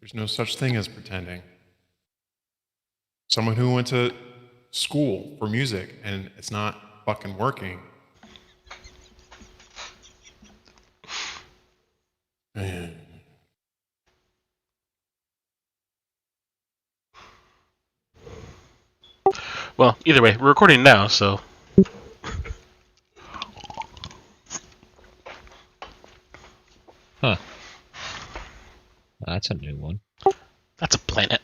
There's no such thing as pretending. Someone who went to school for music and it's not fucking working. Man. Well, either way, we're recording now, so. Huh. That's a new one. That's a planet.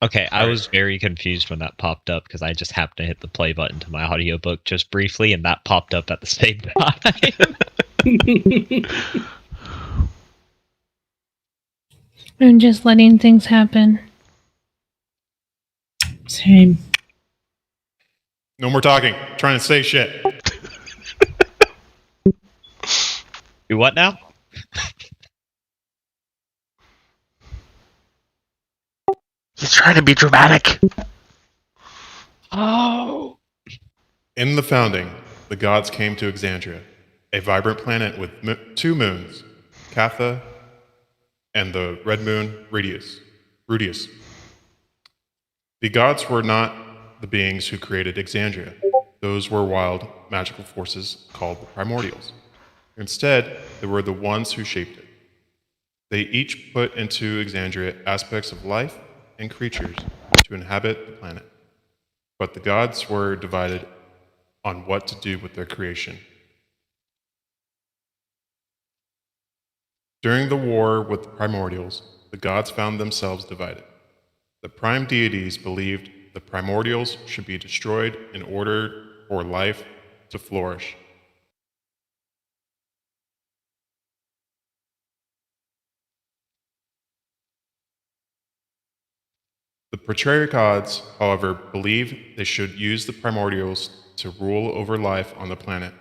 Okay, I was very confused when that popped up because I just happened to hit the play button to my audiobook just briefly, and that popped up at the same time. I'm just letting things happen. Same. No more talking. I'm trying to say shit. Do what now? He's trying to be dramatic. Oh! In the founding, the gods came to Exandria, a vibrant planet with two moons, Catha and the red moon, Rudius. The gods were not the beings who created Exandria. Those were wild, magical forces called the primordials. Instead, they were the ones who shaped it. They each put into Exandria aspects of life and creatures to inhabit the planet. But the gods were divided on what to do with their creation. During the war with the primordials, the gods found themselves divided. The prime deities believed the primordials should be destroyed in order for life to flourish. The Patriarch gods, however, believed they should use the primordials to rule over life on the planet.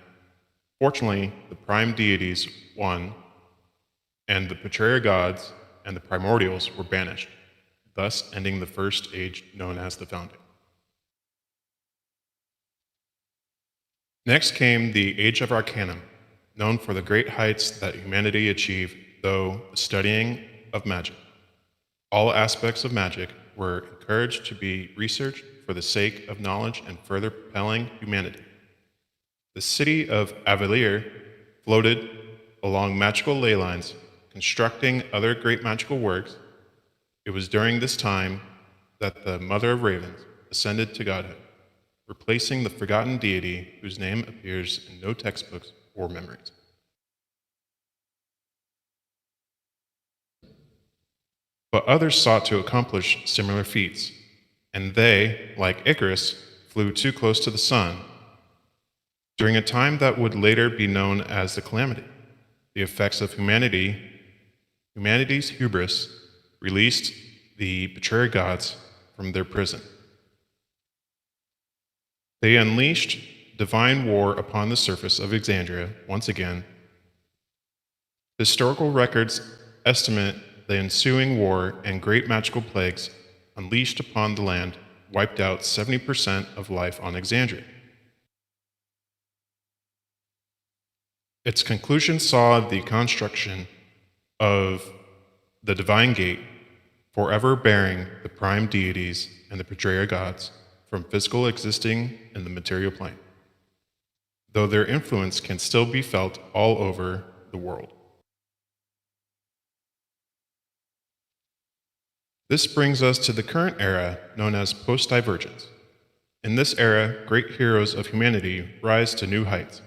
Fortunately, the prime deities won, and the Patriarch gods and the primordials were banished, thus ending the first age known as the Founding. Next came the Age of Arcanum, known for the great heights that humanity achieved through the studying of magic. All aspects of magic were encouraged to be researched for the sake of knowledge and further propelling humanity. The city of Aweigh floated along magical ley lines, constructing other great magical works. It was during this time that the Mother of Ravens ascended to godhood, replacing the forgotten deity whose name appears in no textbooks or memories. But others sought to accomplish similar feats, and they, like Icarus, flew too close to the sun. During a time that would later be known as the Calamity, the effects of humanity's hubris released the Patriarch gods from their prison. They unleashed divine war upon the surface of Exandria once again. Historical records estimate the ensuing war and great magical plagues unleashed upon the land wiped out 70% of life on Exandria. Its conclusion saw the construction of the Divine Gate, forever bearing the prime deities and the Patriarch gods from physical existing in the material plane, though their influence can still be felt all over the world. This brings us to the current era known as post-divergence. In this era, great heroes of humanity rise to new heights.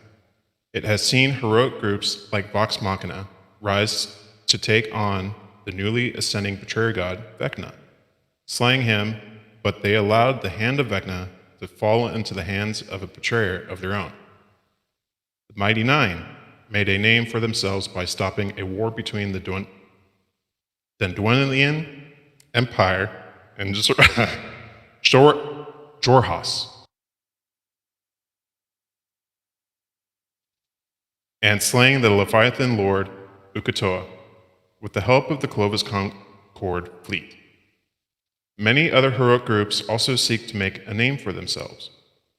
It has seen heroic groups like Vox Machina rise to take on the newly ascending Patriarch god Vecna, slaying him, but they allowed the hand of Vecna to fall into the hands of a Patriarch of their own. The Mighty Nine made a name for themselves by stopping a war between the Dwendalian Empire and Jorhas, and slaying the Leviathan lord Uk'otoa with the help of the Clovis Concord fleet. Many other heroic groups also seek to make a name for themselves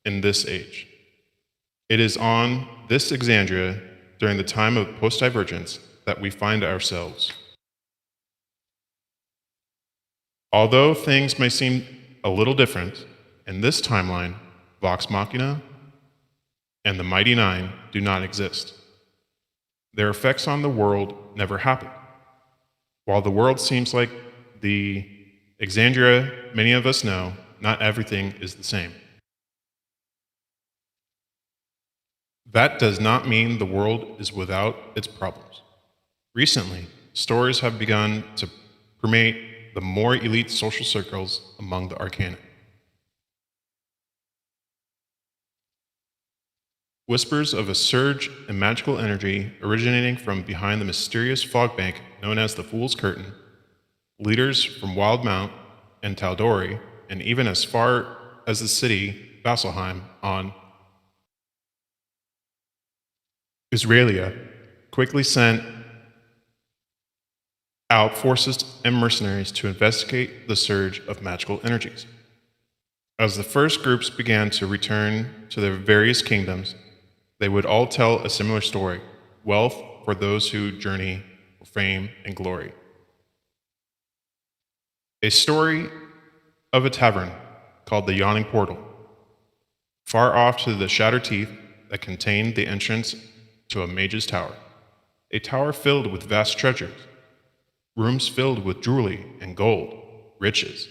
in this age. It is on this Exandria during the time of post-divergence that we find ourselves. Although things may seem a little different, in this timeline, Vox Machina and the Mighty Nine do not exist. Their effects on the world never happen. While the world seems like the Exandria many of us know, not everything is the same. That does not mean the world is without its problems. Recently, stories have begun to permeate the more elite social circles among the Arcana. Whispers of a surge in magical energy originating from behind the mysterious fog bank known as the Fool's Curtain, leaders from Wildmount and Taldori, and even as far as the city Vasselheim on Israelia, quickly sent out forces and mercenaries to investigate the surge of magical energies. As the first groups began to return to their various kingdoms, they would all tell a similar story: wealth for those who journey for fame and glory. A story of a tavern called the Yawning Portal, far off to the shattered teeth that contained the entrance to a mage's tower. A tower filled with vast treasures, rooms filled with jewelry and gold, riches,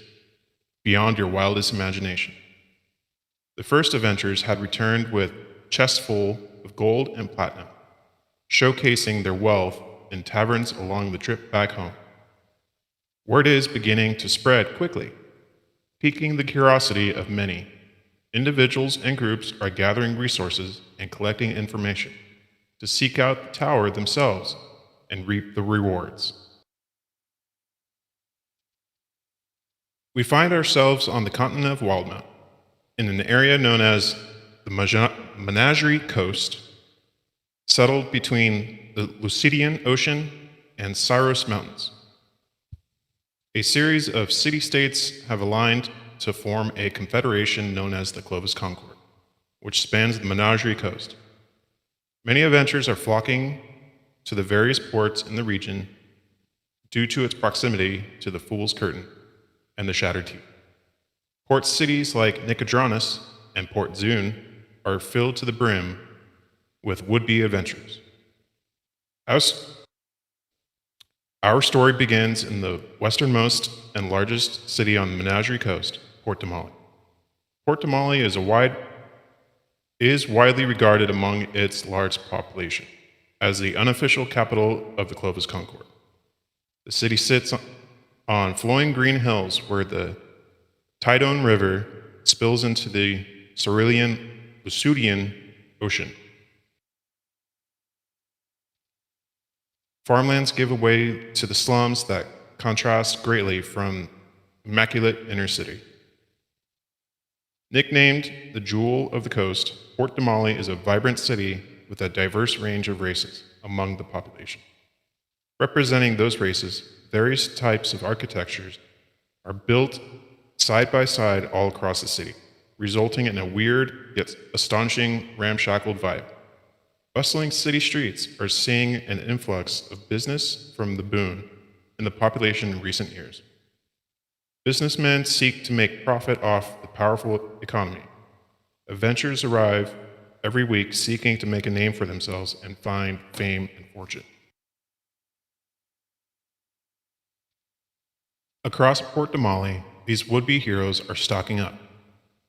beyond your wildest imagination. The first adventurers had returned with chests full of gold and platinum, showcasing their wealth in taverns along the trip back home. Word is beginning to spread quickly, piquing the curiosity of many. Individuals and groups are gathering resources and collecting information to seek out the tower themselves and reap the rewards. We find ourselves on the continent of Wildmount, in an area known as the Menagerie Coast, settled between the Lucidian Ocean and Syros Mountains. A series of city-states have aligned to form a confederation known as the Clovis Concord, which spans the Menagerie Coast. Many adventurers are flocking to the various ports in the region due to its proximity to the Fool's Curtain and the Shattered Teeth. Port cities like Nicodranus and Port Zune are filled to the brim with would-be adventurers. Our story begins in the westernmost and largest city on the Menagerie Coast, Port Damali. Port Damali is widely regarded among its large population as the unofficial capital of the Clovis Concord. The city sits on flowing green hills where the Tidone River spills into the Lucidian Ocean. Farmlands give way to the slums that contrast greatly from immaculate inner city. Nicknamed the Jewel of the Coast, Port Damali is a vibrant city with a diverse range of races among the population. Representing those races, various types of architectures are built side by side all across the city, resulting in a weird yet astonishing ramshackled vibe. Bustling city streets are seeing an influx of business from the boom in the population in recent years. Businessmen seek to make profit off the powerful economy. Adventurers arrive every week seeking to make a name for themselves and find fame and fortune. Across Port Damali, these would-be heroes are stocking up,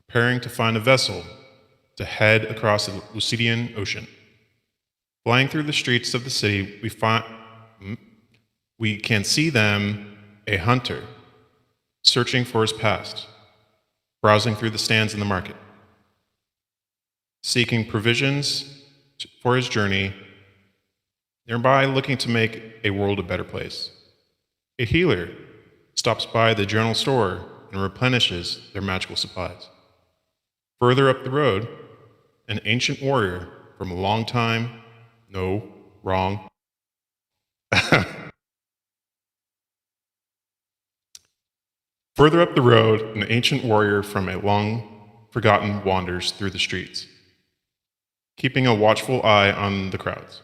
preparing to find a vessel to head across the Lucidian Ocean. Flying through the streets of the city, we can see them, a hunter, searching for his past, browsing through the stands in the market, seeking provisions for his journey, nearby looking to make a world a better place. A healer stops by the general store and replenishes their magical supplies. Further up the road, an ancient warrior from a long time, no, wrong. Further up the road, an ancient warrior from a long forgotten wanders through the streets, keeping a watchful eye on the crowds.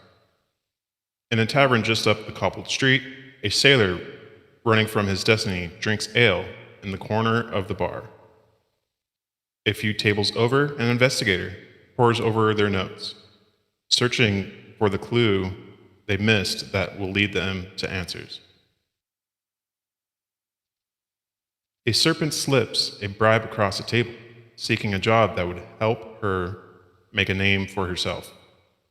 In a tavern just up the cobbled street, a sailor running from his destiny drinks ale in the corner of the bar. A few tables over, an investigator pores over their notes, searching for the clue they missed that will lead them to answers. A serpent slips a bribe across the table, seeking a job that would help her make a name for herself.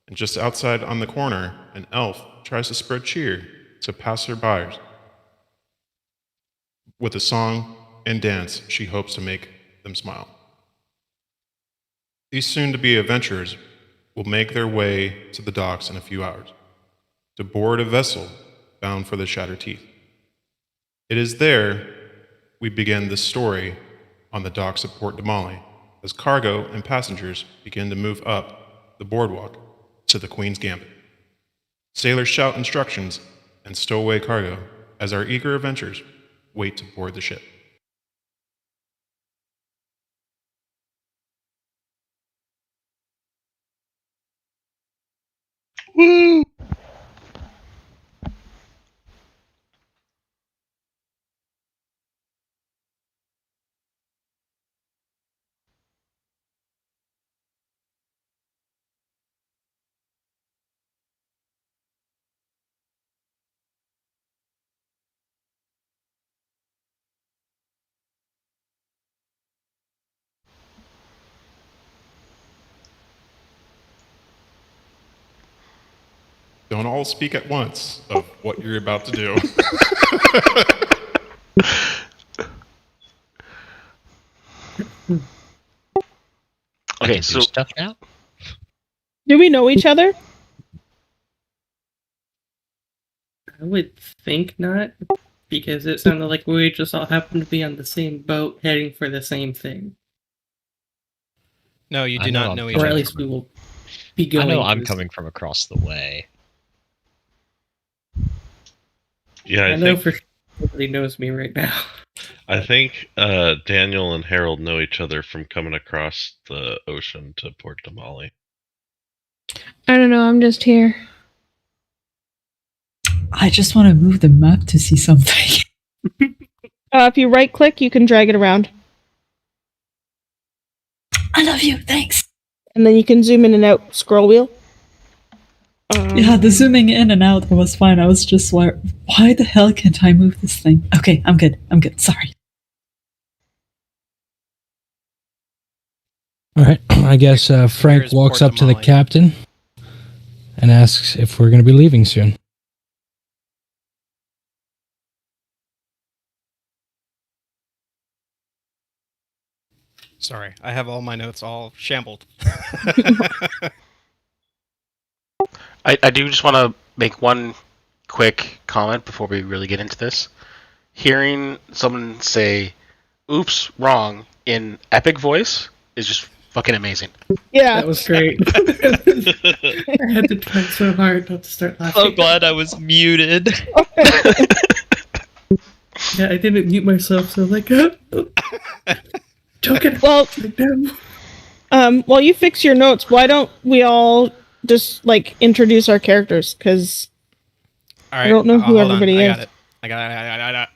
And just outside on the corner, an elf tries to spread cheer to passerby. With a song and dance, she hopes to make them smile. These soon-to-be adventurers will make their way to the docks in a few hours to board a vessel bound for the Shattered Teeth. It is there we begin this story on the docks of Port Damali as cargo and passengers begin to move up the boardwalk to the Queen's Gambit. Sailors shout instructions and stow away cargo as our eager adventurers wait to board the ship. Woo! Don't all speak at once of what you're about to do. I Okay, can so do stuff now. Do we know each other? I would think not, because it sounded like we just all happened to be on the same boat heading for the same thing. No, you I do know not I'm know each Or other. at least we will be I going. know I'm to- coming from across the way. Yeah, I I know think for sure nobody knows me right now. Daniel and Harold know each other from coming across the ocean to Port Damali. I don't know. I'm just here. I just want to move the map to see something. If you right click, you can drag it around. I love you, thanks. And then you can zoom in and out, scroll wheel. Yeah, the zooming in and out was fine. I was just like, why the hell can't I move this thing? Okay, I'm good. Sorry. All right, I guess Frank Here's walks Port up to the Damali. captain and asks if we're going to be leaving soon. Sorry, I have all my notes all shambled. I do just want to make one quick comment before we really get into this. Hearing someone say, oops, wrong, in epic voice is just fucking amazing. Yeah. That was great. I had to try so hard not to start laughing. So glad I was muted. Yeah, I didn't mute myself, so like, choke it. Well, Down. while you fix your notes, why don't we all just like introduce our characters? Because All right, I don't know who hold on. everybody I is. got it. I got it.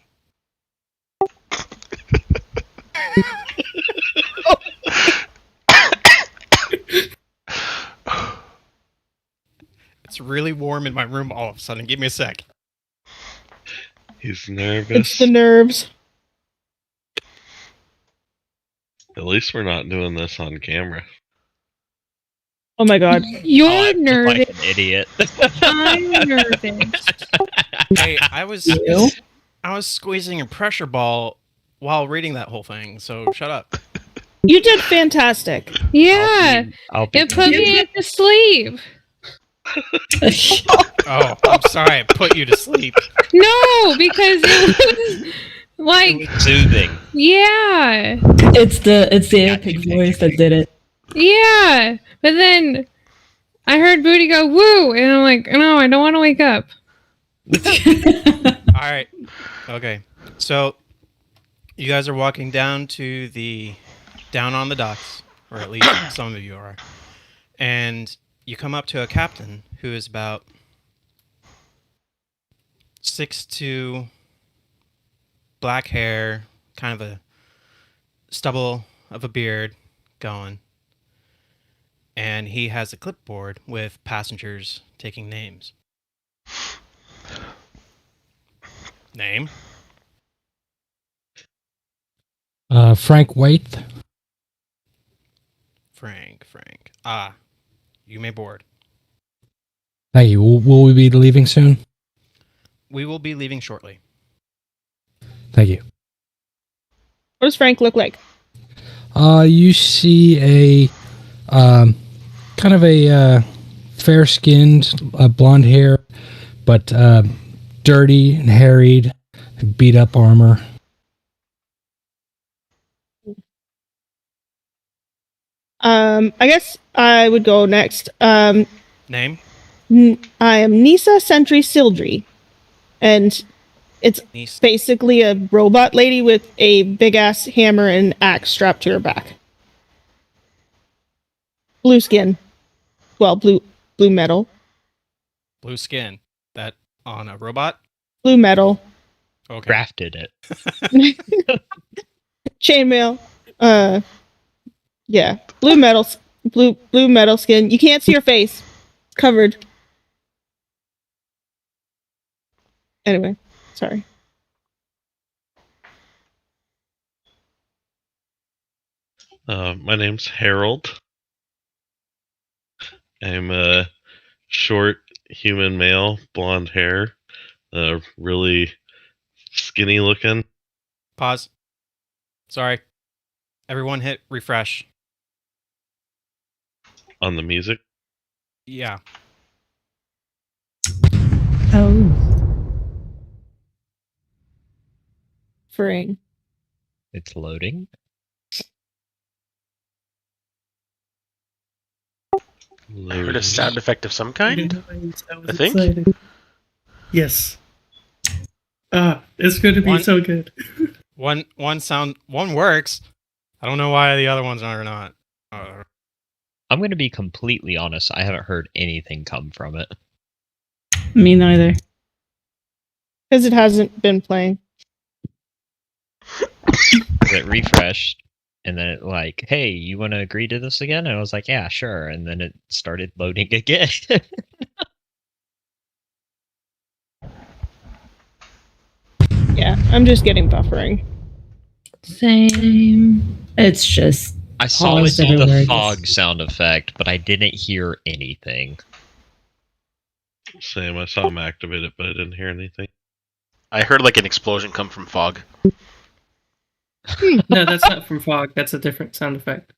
It's really warm in my room all of a sudden. Give me a sec. He's nervous. it's the nerves. At least we're not doing this on camera. Oh my god. You're Oh, I look nervous. like an idiot. I'm nervous. Hey, I was squeezing a pressure ball while reading that whole thing. So shut up. You did fantastic. Yeah, I'll be it put me to sleep. Oh, I'm sorry. I put you to sleep. No, because it was like, soothing. yeah, It's the epic voice that did it. yeah. But then I heard Booty go woo, and I'm like, no, I don't want to wake up. All right. Okay. So you guys are walking down on the docks, or at least some of you are, and you come up to a captain who is about 6'2", black hair, kind of a stubble of a beard going. And he has a clipboard with passengers taking names. Name? Frank Waite. Frank. You may board. Thank you. Will we be leaving soon? We will be leaving shortly. Thank you. What does Frank look like? You see a kind of a fair-skinned, blonde hair, but dirty and harried, beat up armor. I guess I would go next. Name? I am Nisa Sentry Sildry, and it's Niece. basically a robot lady with a big-ass hammer and axe strapped to her back. Blue skin. Well, blue metal. Blue skin. That on a robot? Blue metal. Okay. Crafted it. Chainmail. Yeah. Blue metal skin. You can't see her face. It's covered. Anyway, sorry. My name's Harold. I'm a short human male, blonde hair, really skinny looking. Pause. Sorry. Everyone hit refresh. On the music. Yeah. Oh. Fring. It's loading. I heard a sound effect of some kind. I think. Excited. Yes. It's going to be so good. One works. I don't know why the other ones are not. I'm going to be completely honest. I haven't heard anything come from it. Me neither. Because it hasn't been playing. It refreshed, and then it like, hey, you want to agree to this again? And I was like, yeah, sure. And then it started loading again. Yeah, I'm just getting buffering. Same. It's just. I saw paused the everywhere. fog sound effect, but I didn't hear anything. Same. I saw him activate it, but I didn't hear anything. I heard like an explosion come from fog. No, that's not from fog. That's a different sound effect.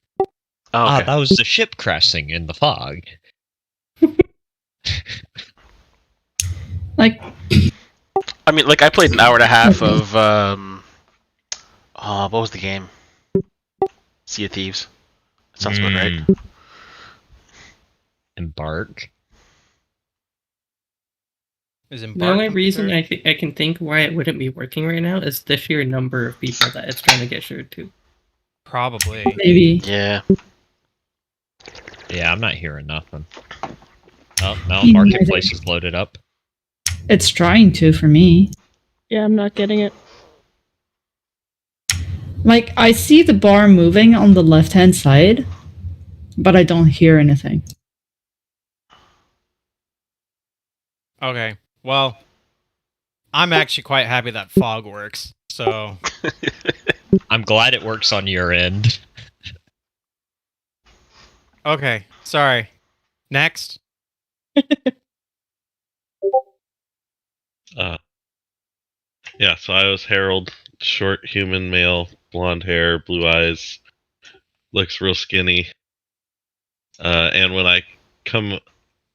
Oh, okay. That was the ship crashing in the fog. Like, I mean, like I played an hour and a half of what was the game? Sea of Thieves. That sounds about right. Embark. Is The Embark only on reason third? I can think why it wouldn't be working right now is the sheer number of people that it's trying to get shared to. Probably. maybe. Yeah. Yeah, I'm not hearing nothing. Oh, no, Me Marketplace neither. is loaded up. It's trying to for me. Yeah, I'm not getting it. Like, I see the bar moving on the left-hand side, but I don't hear anything. Okay. Well, I'm actually quite happy that fog works. So I'm glad it works on your end. okay. Sorry. Next. Yeah, so I was Harold, short human male, blonde hair, blue eyes, looks real skinny. And when I come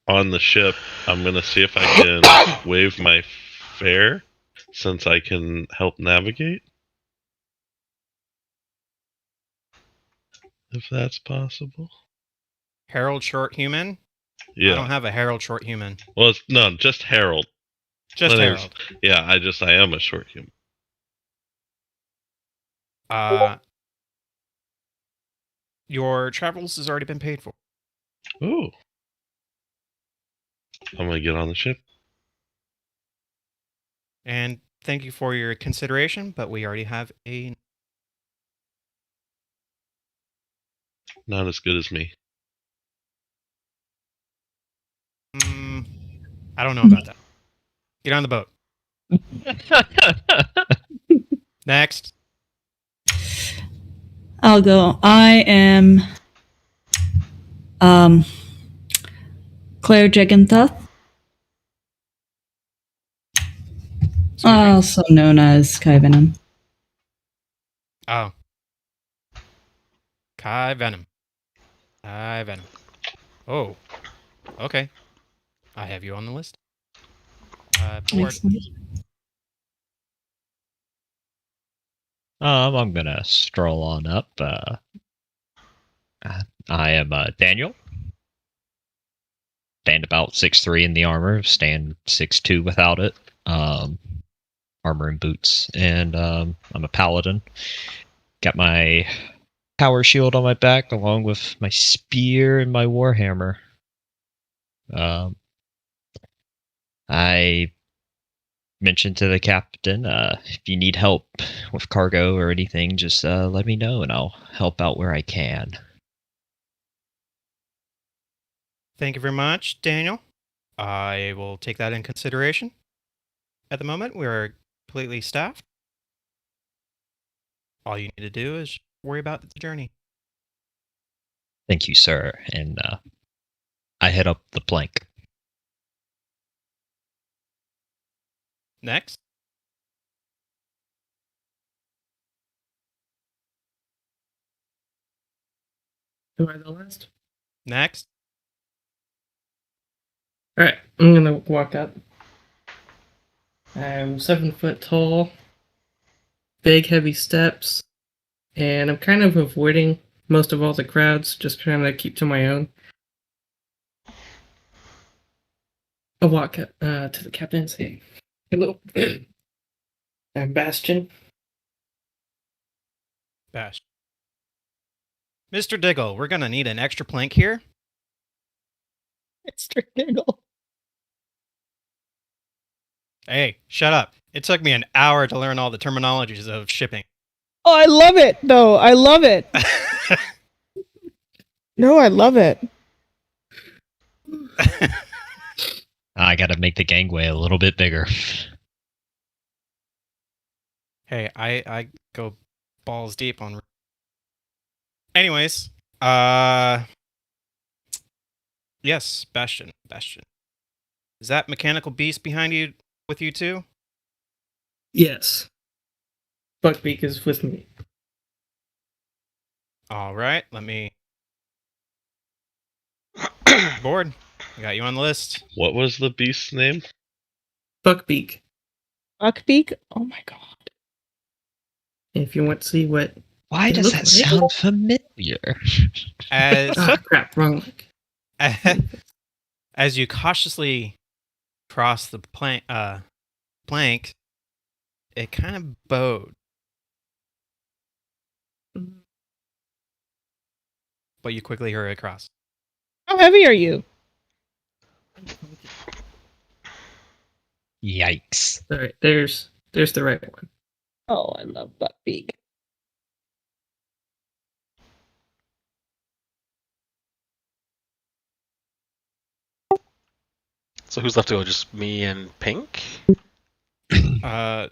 on the ship, I'm gonna see if I can wave my fare, since I can help navigate. If that's possible. Harold Short Human. I Yeah. don't have a Harold Short Human. Well, no, just Harold. Just My name's- Harold. Yeah, I am a short human. Your travels has already been paid for. Ooh. I'm gonna get on the ship. And thank you for your consideration, but we already have a... Not as good as me. I don't know about that. Get on the boat. Next. I'll go. I am Claire Jegentuth, also known as Kai Venom. Oh. Kai Venom. Kai Venom. Oh. Okay. I have you on the list. Board. Excellent. I'm gonna stroll on up. I am Daniel. Stand about 6'3" in the armor. Stand 6'2" without it. Armor and boots, and I'm a paladin. Got my power shield on my back, along with my spear and my warhammer. I mentioned to the captain, if you need help with cargo or anything, just let me know, and I'll help out where I can. Thank you very much, Daniel. I will take that in consideration. At the moment, we are completely staffed. All you need to do is worry about the journey. Thank you, sir. And I head up the plank. Next. Am I the last? Next. Alright, I'm gonna walk up. I'm 7 foot tall, big heavy steps, and I'm kind of avoiding most of all the crowds, just trying to keep to my own. I'll walk up to the captain and say, "Hello, I'm Bastion." Bash. Mr. Diggle, we're gonna need an extra plank here. Mr. Diggle. Hey, shut up. It took me an hour to learn all the terminologies of shipping. Oh, I love it, though. I love it. No, I love it. I gotta make the gangway a little bit bigger. Hey, I go balls deep on... Anyways, yes, Bastion. Is that mechanical beast behind you with you too? Yes. Buckbeak is with me. All right, let me... Board. I got you on the list. What was the beast's name? Buckbeak. Buckbeak? Oh my god. If you want to see what... Why It does looks that like- sound familiar? As Ah, crap, wrong link. as you cautiously cross the plank, it kind of bowed. But you quickly hurry across. How heavy are you? Yikes. Alright, there's the right one. Oh, I love Buckbeak. So who's left to go? Just me and Pink? Uh, I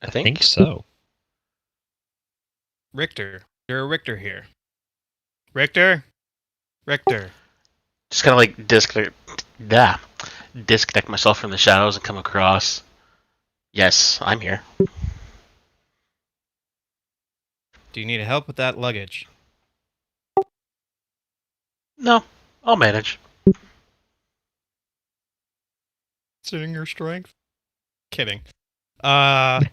I think. think so. Richter. You're a Richter here. Richter? Just kind of like disconnect myself from the shadows and come across. Yes, I'm here. Do you need help with that luggage? No, I'll manage. Considering your strength? Kidding. Alright.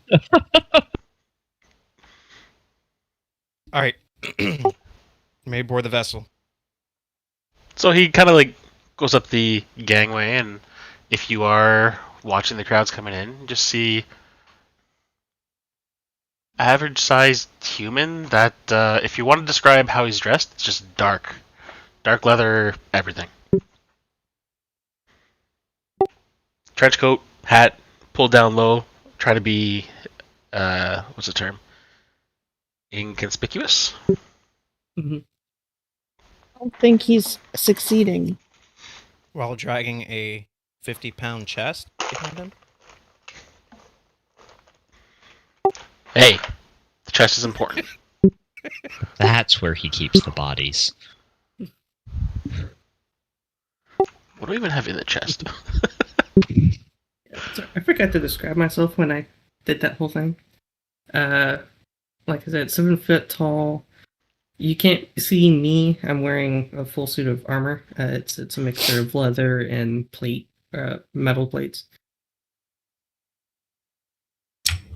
May board the vessel. So he kind of like goes up the gangway, and if you are watching the crowds coming in, just see average-sized human that, if you want to describe how he's dressed, it's just dark leather, everything. Trench coat, Hat pulled down low, try to be what's the term? Inconspicuous. Mhm. I don't think he's succeeding. While dragging a 50-pound chest behind him. Hey, the chest is important. That's where he keeps the bodies. What do I even have in the chest? So I forgot to describe myself when I did that whole thing. Like I said, 7 foot tall. You can't see me. I'm wearing a full suit of armor. It's a mixture of leather and plate, metal plates.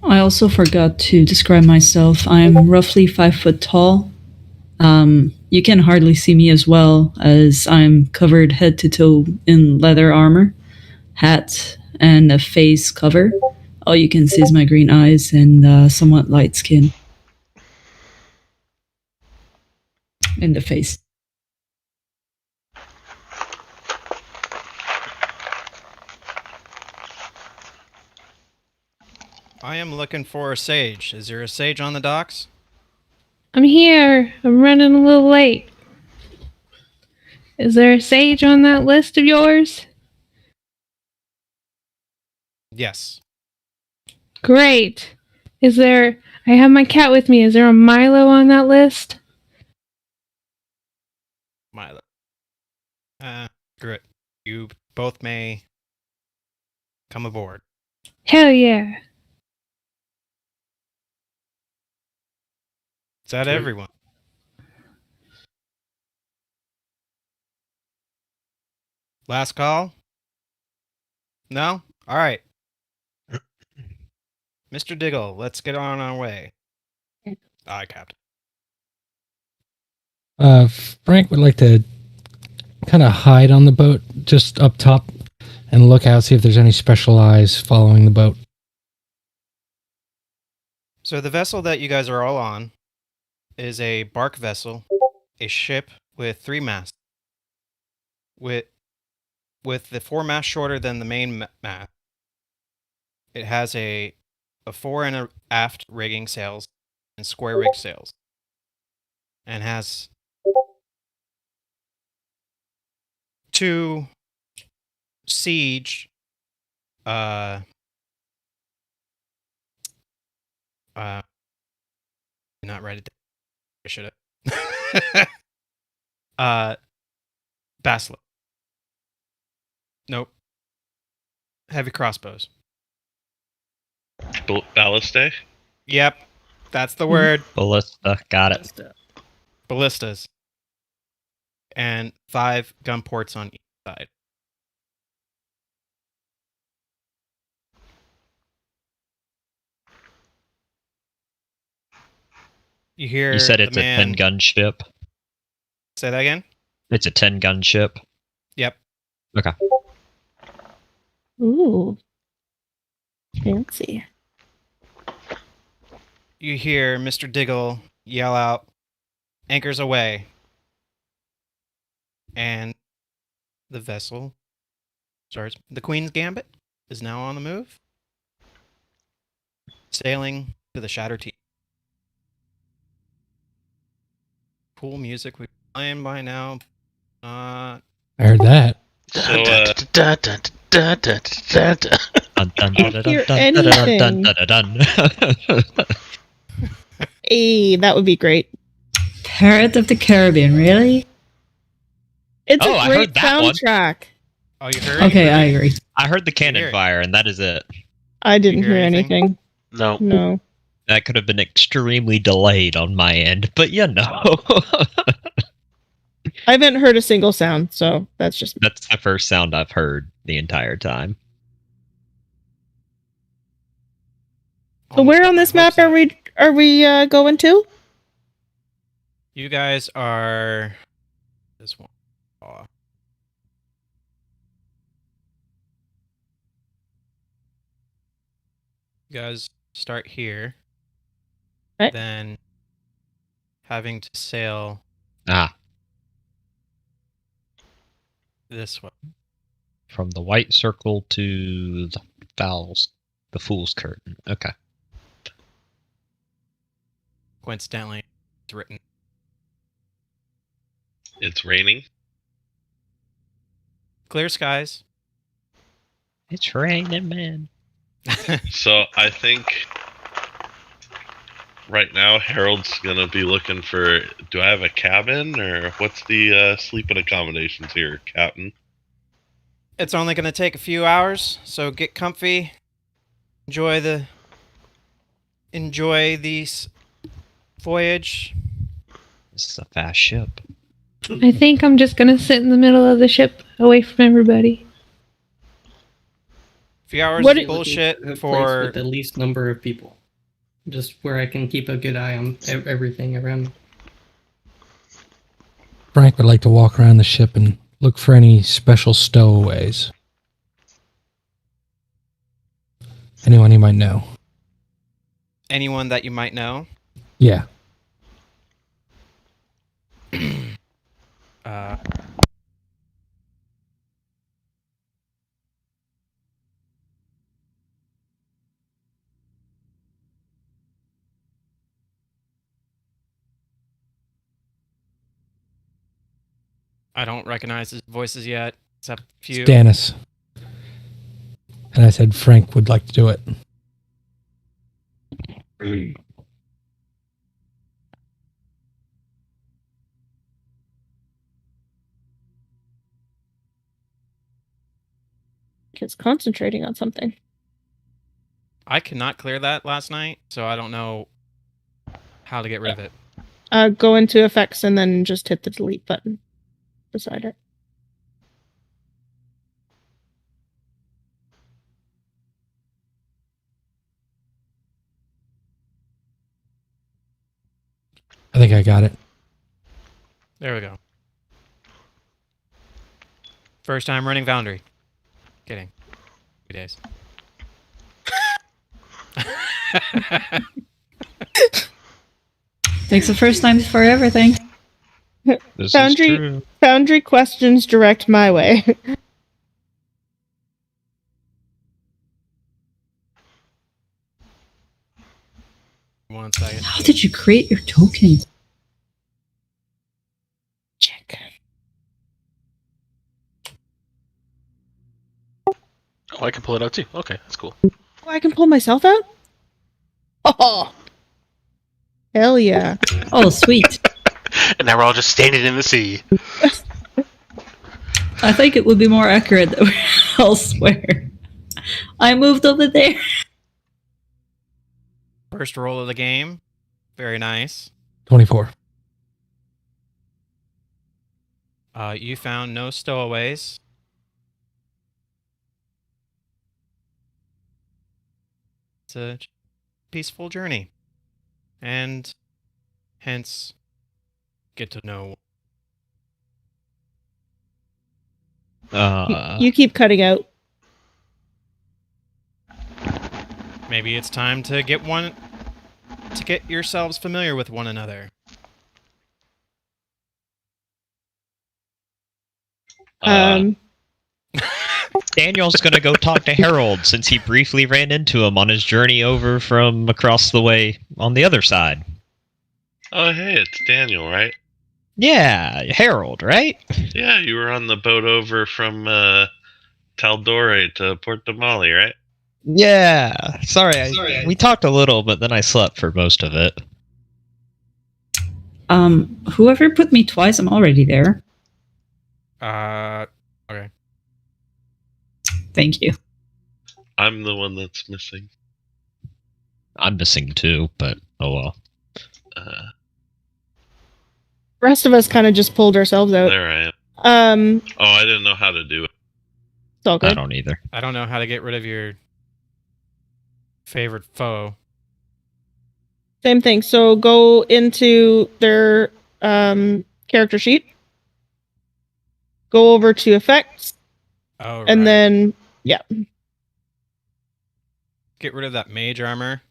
I also forgot to describe myself. I'm roughly 5 foot tall. You can hardly see me as well, as I'm covered head to toe in leather armor, hat, and a face cover. All you can see is my green eyes and somewhat light skin in the face. I am looking for a sage. Is there a sage on the docks? I'm here. I'm running a little late. Is there a sage on that list of yours? Yes. Great. Is there... I have my cat with me. Is there a Milo on that list? Milo. Screw it. You both may come aboard. Hell yeah. Is that everyone? Last call? No? Alright. Mr. Diggle, let's get on our way. Aye, Captain. Frank would like to kind of hide on the boat just up top and look out, see if there's any special eyes following the boat. So the vessel that you guys are all on is a bark vessel, a ship with 3 masts. With the 4 masts shorter than the main mast. It has a fore and a aft rigging sails and square rig sails. And has 2 siege not write it down. I should have. Basilisk. Nope. Heavy crossbows. Ballistae? Yep. That's the word. Ballista, got it. Ballistas. And 5 gun ports on each side. You hear You said it's the a man... 10-gun ship? Say that again? It's a 10-gun ship? Yep. Okay. Ooh. Fancy. You hear Mr. Diggle yell out, "Anchors away." And the vessel starts. The Queen's Gambit is now on the move, sailing to the Shattered Tea. Cool music we've been playing by now. I heard that. So, Dun, dun, Can't dun, hear dun, dun, dun, anything. dun, dun, dun. Hey, that would be great. Pirate of the Caribbean, really? It's Oh, a I great heard that one. soundtrack. Oh, you heard? Okay, I agree. I heard the hear cannon it? fire, and that is it. I didn't hear hear anything? anything. No. No. That could have been extremely delayed on my end, but you know. I haven't heard a single sound, so that's just That's the first sound I've heard the entire time. So where on this map are we going to? You guys are this one. You guys start here. Okay. Then having to sail Ah, this way. from the white circle to the fool's curtain. Okay. Coincidentally, it's written. It's raining. Clear skies. It's raining, man. So I think right now Harold's gonna be looking for. Do I have a cabin, or what's the sleeping accommodations here, Captain? It's only going to take a few hours, so get comfy. Enjoy this voyage. This is a fast ship. I think I'm just gonna sit in the middle of the ship, away from everybody. A few hours What of it- bullshit A place for. with the least number of people, just where I can keep a good eye on everything around me. Frank would like to walk around the ship and look for any special stowaways. Anyone he might know. Anyone that you might know. Yeah. Uh, I don't recognize his voices yet, except a few. Stannis. And I said Frank would like to do it. It's concentrating on something. I could not clear that last night, so I don't know how to get rid of it. Go into effects and then just hit the delete button beside it. I think I got it. There we go. First time running Foundry. Kidding. 2 days. Takes the first time for everything. This is Foundry- true. Foundry questions direct my way. One second. How did you create your token? Check. Oh, I can pull it out too. Okay, that's cool. Oh, I can pull myself out? Oh! Hell yeah. Oh, sweet. And now we're all just standing in the sea. I think it would be more accurate that we're elsewhere. I moved over there. First roll of the game. Very nice. 24. You found no stowaways. It's a peaceful journey. And hence, get to know. You keep cutting out. Maybe it's time to get yourselves familiar with one another. Daniel's gonna go talk to Harold since he briefly ran into him on his journey over from across the way on the other side. Oh, hey, it's Daniel, right? Yeah, Harold, right? Yeah, you were on the boat over from Taldore to Port de Mali, right? Yeah. Sorry, we talked a little, but then I slept for most of it. Whoever put me twice, I'm already there. Okay. Thank you. I'm the one that's missing. I'm missing too, but oh well. Rest of us kind of just pulled ourselves out. There I am. It's Oh, I didn't know how to do it. all I good. don't either. I don't know how to get rid of your favorite foe. Same thing. So go into their character sheet. Go over to effects, Oh, and right. then Get rid of that mage armor.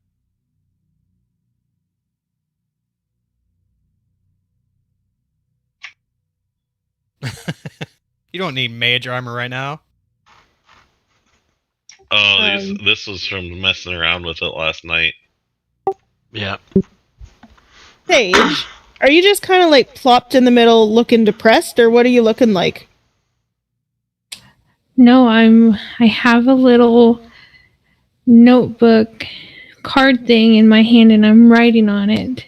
You don't need mage armor right now. Oh, this was from messing around with it last night. Yeah. Sage, are you just kind of like plopped in the middle looking depressed, or what are you looking like? No, I have a little notebook card thing in my hand and I'm writing on it.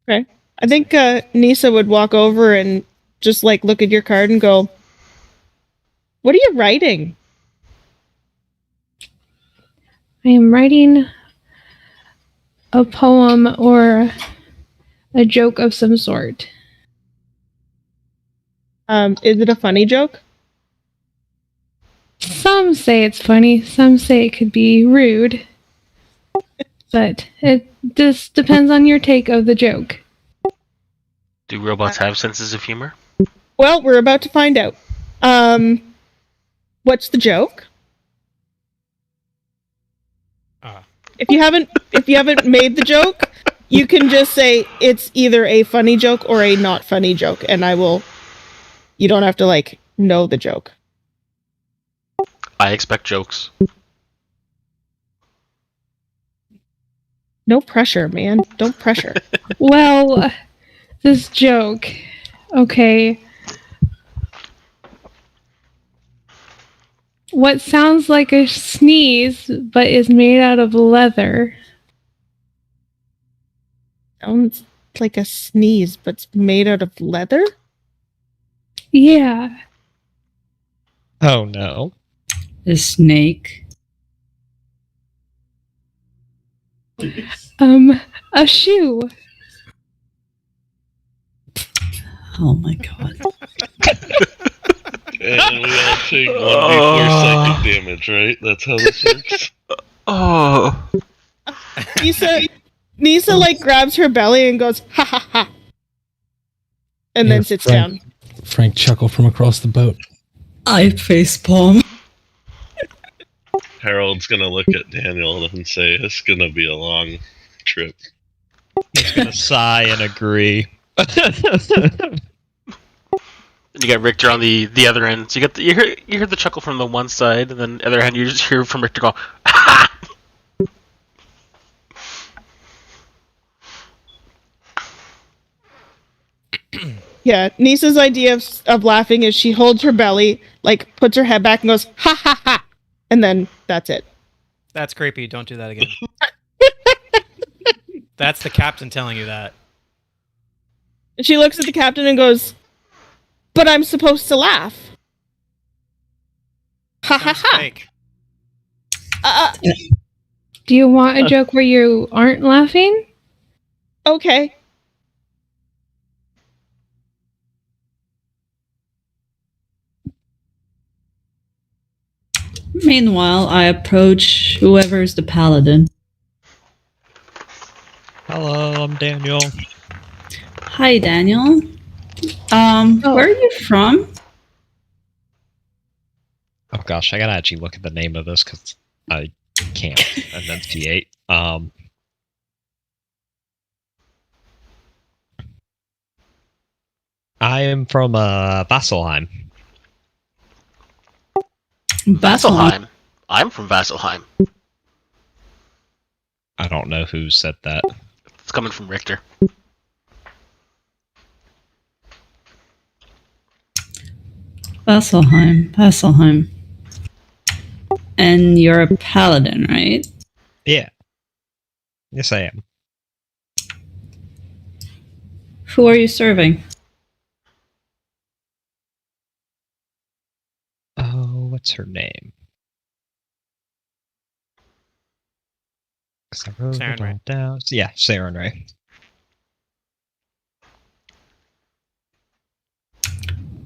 Okay. I think Nisa would walk over and just like look at your card and go, "What are you writing?" I am writing a poem or a joke of some sort. Is it a funny joke? Some say it's funny, some say it could be rude. But it just depends on your take of the joke. Do robots have senses of humor? Well, we're about to find out. What's the joke? If you haven't made the joke, you can just say it's either a funny joke or a not funny joke, and you don't have to like know the joke. I expect jokes. No pressure, man. Don't pressure. Well, this joke. Okay. What sounds like a sneeze but is made out of leather? Sounds like a sneeze, but it's made out of leather? Yeah. Oh no. A snake. A shoe. Oh my god. And we all take 1d4 psychic damage, right? That's how this works. Oh. Nisa like grabs her belly and goes, "Ha ha ha," and then sits down. Frank chuckle from across the boat. I facepalm. Harold's gonna look at Daniel and say, "It's gonna be a long trip." He's gonna sigh and agree. You got Richter on the other end. So you hear the chuckle from the one side, and then the other hand you just hear from Richter go, "Ha!" Yeah, Nisa's idea of laughing is she holds her belly, like puts her head back and goes, "Ha ha ha," and then that's it. That's creepy. Don't do that again. That's the captain telling you that. And she looks at the captain and goes, "But I'm supposed to laugh." Ha ha Sounds ha. fake. Do you want a joke where you aren't laughing? Okay. Meanwhile, I approach whoever's the paladin. Hello, I'm Daniel. Hi, Daniel. Where are you from? Oh gosh, I gotta actually look at the name of this because I can't enunciate. I am from Vasselheim. Vasselheim. I'm from Vasselheim. I don't know who said that. It's coming from Richter. Vasselheim. And you're a paladin, right? Yeah. Yes, I am. Who are you serving? Oh, what's her name? 'Cause I wrote it Saren Ray. all down. Yeah, Saren Ray.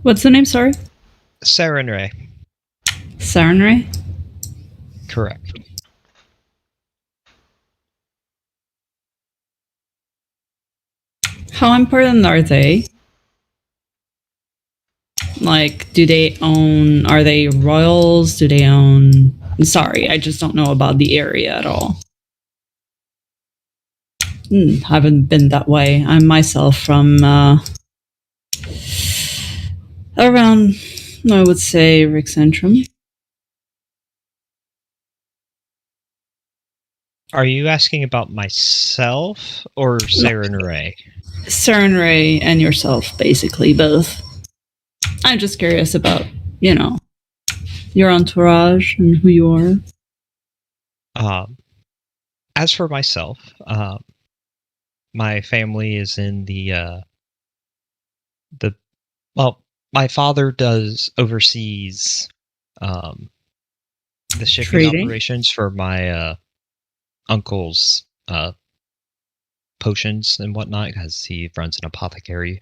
What's the name, sorry? Saren Ray. Sarenray? Correct. How important are they? Like, are they royals? Sorry, I just don't know about the area at all. Haven't been that way. I'm myself from, around, I would say, Rixentrum. Are you asking about myself or Sarah and Ray? Cern Ray and yourself, basically, both. I'm just curious about, your entourage and who you are. As for myself, my family is in my father oversees the shipping Trading? operations for my uncle's potions and whatnot, because he runs an apothecary.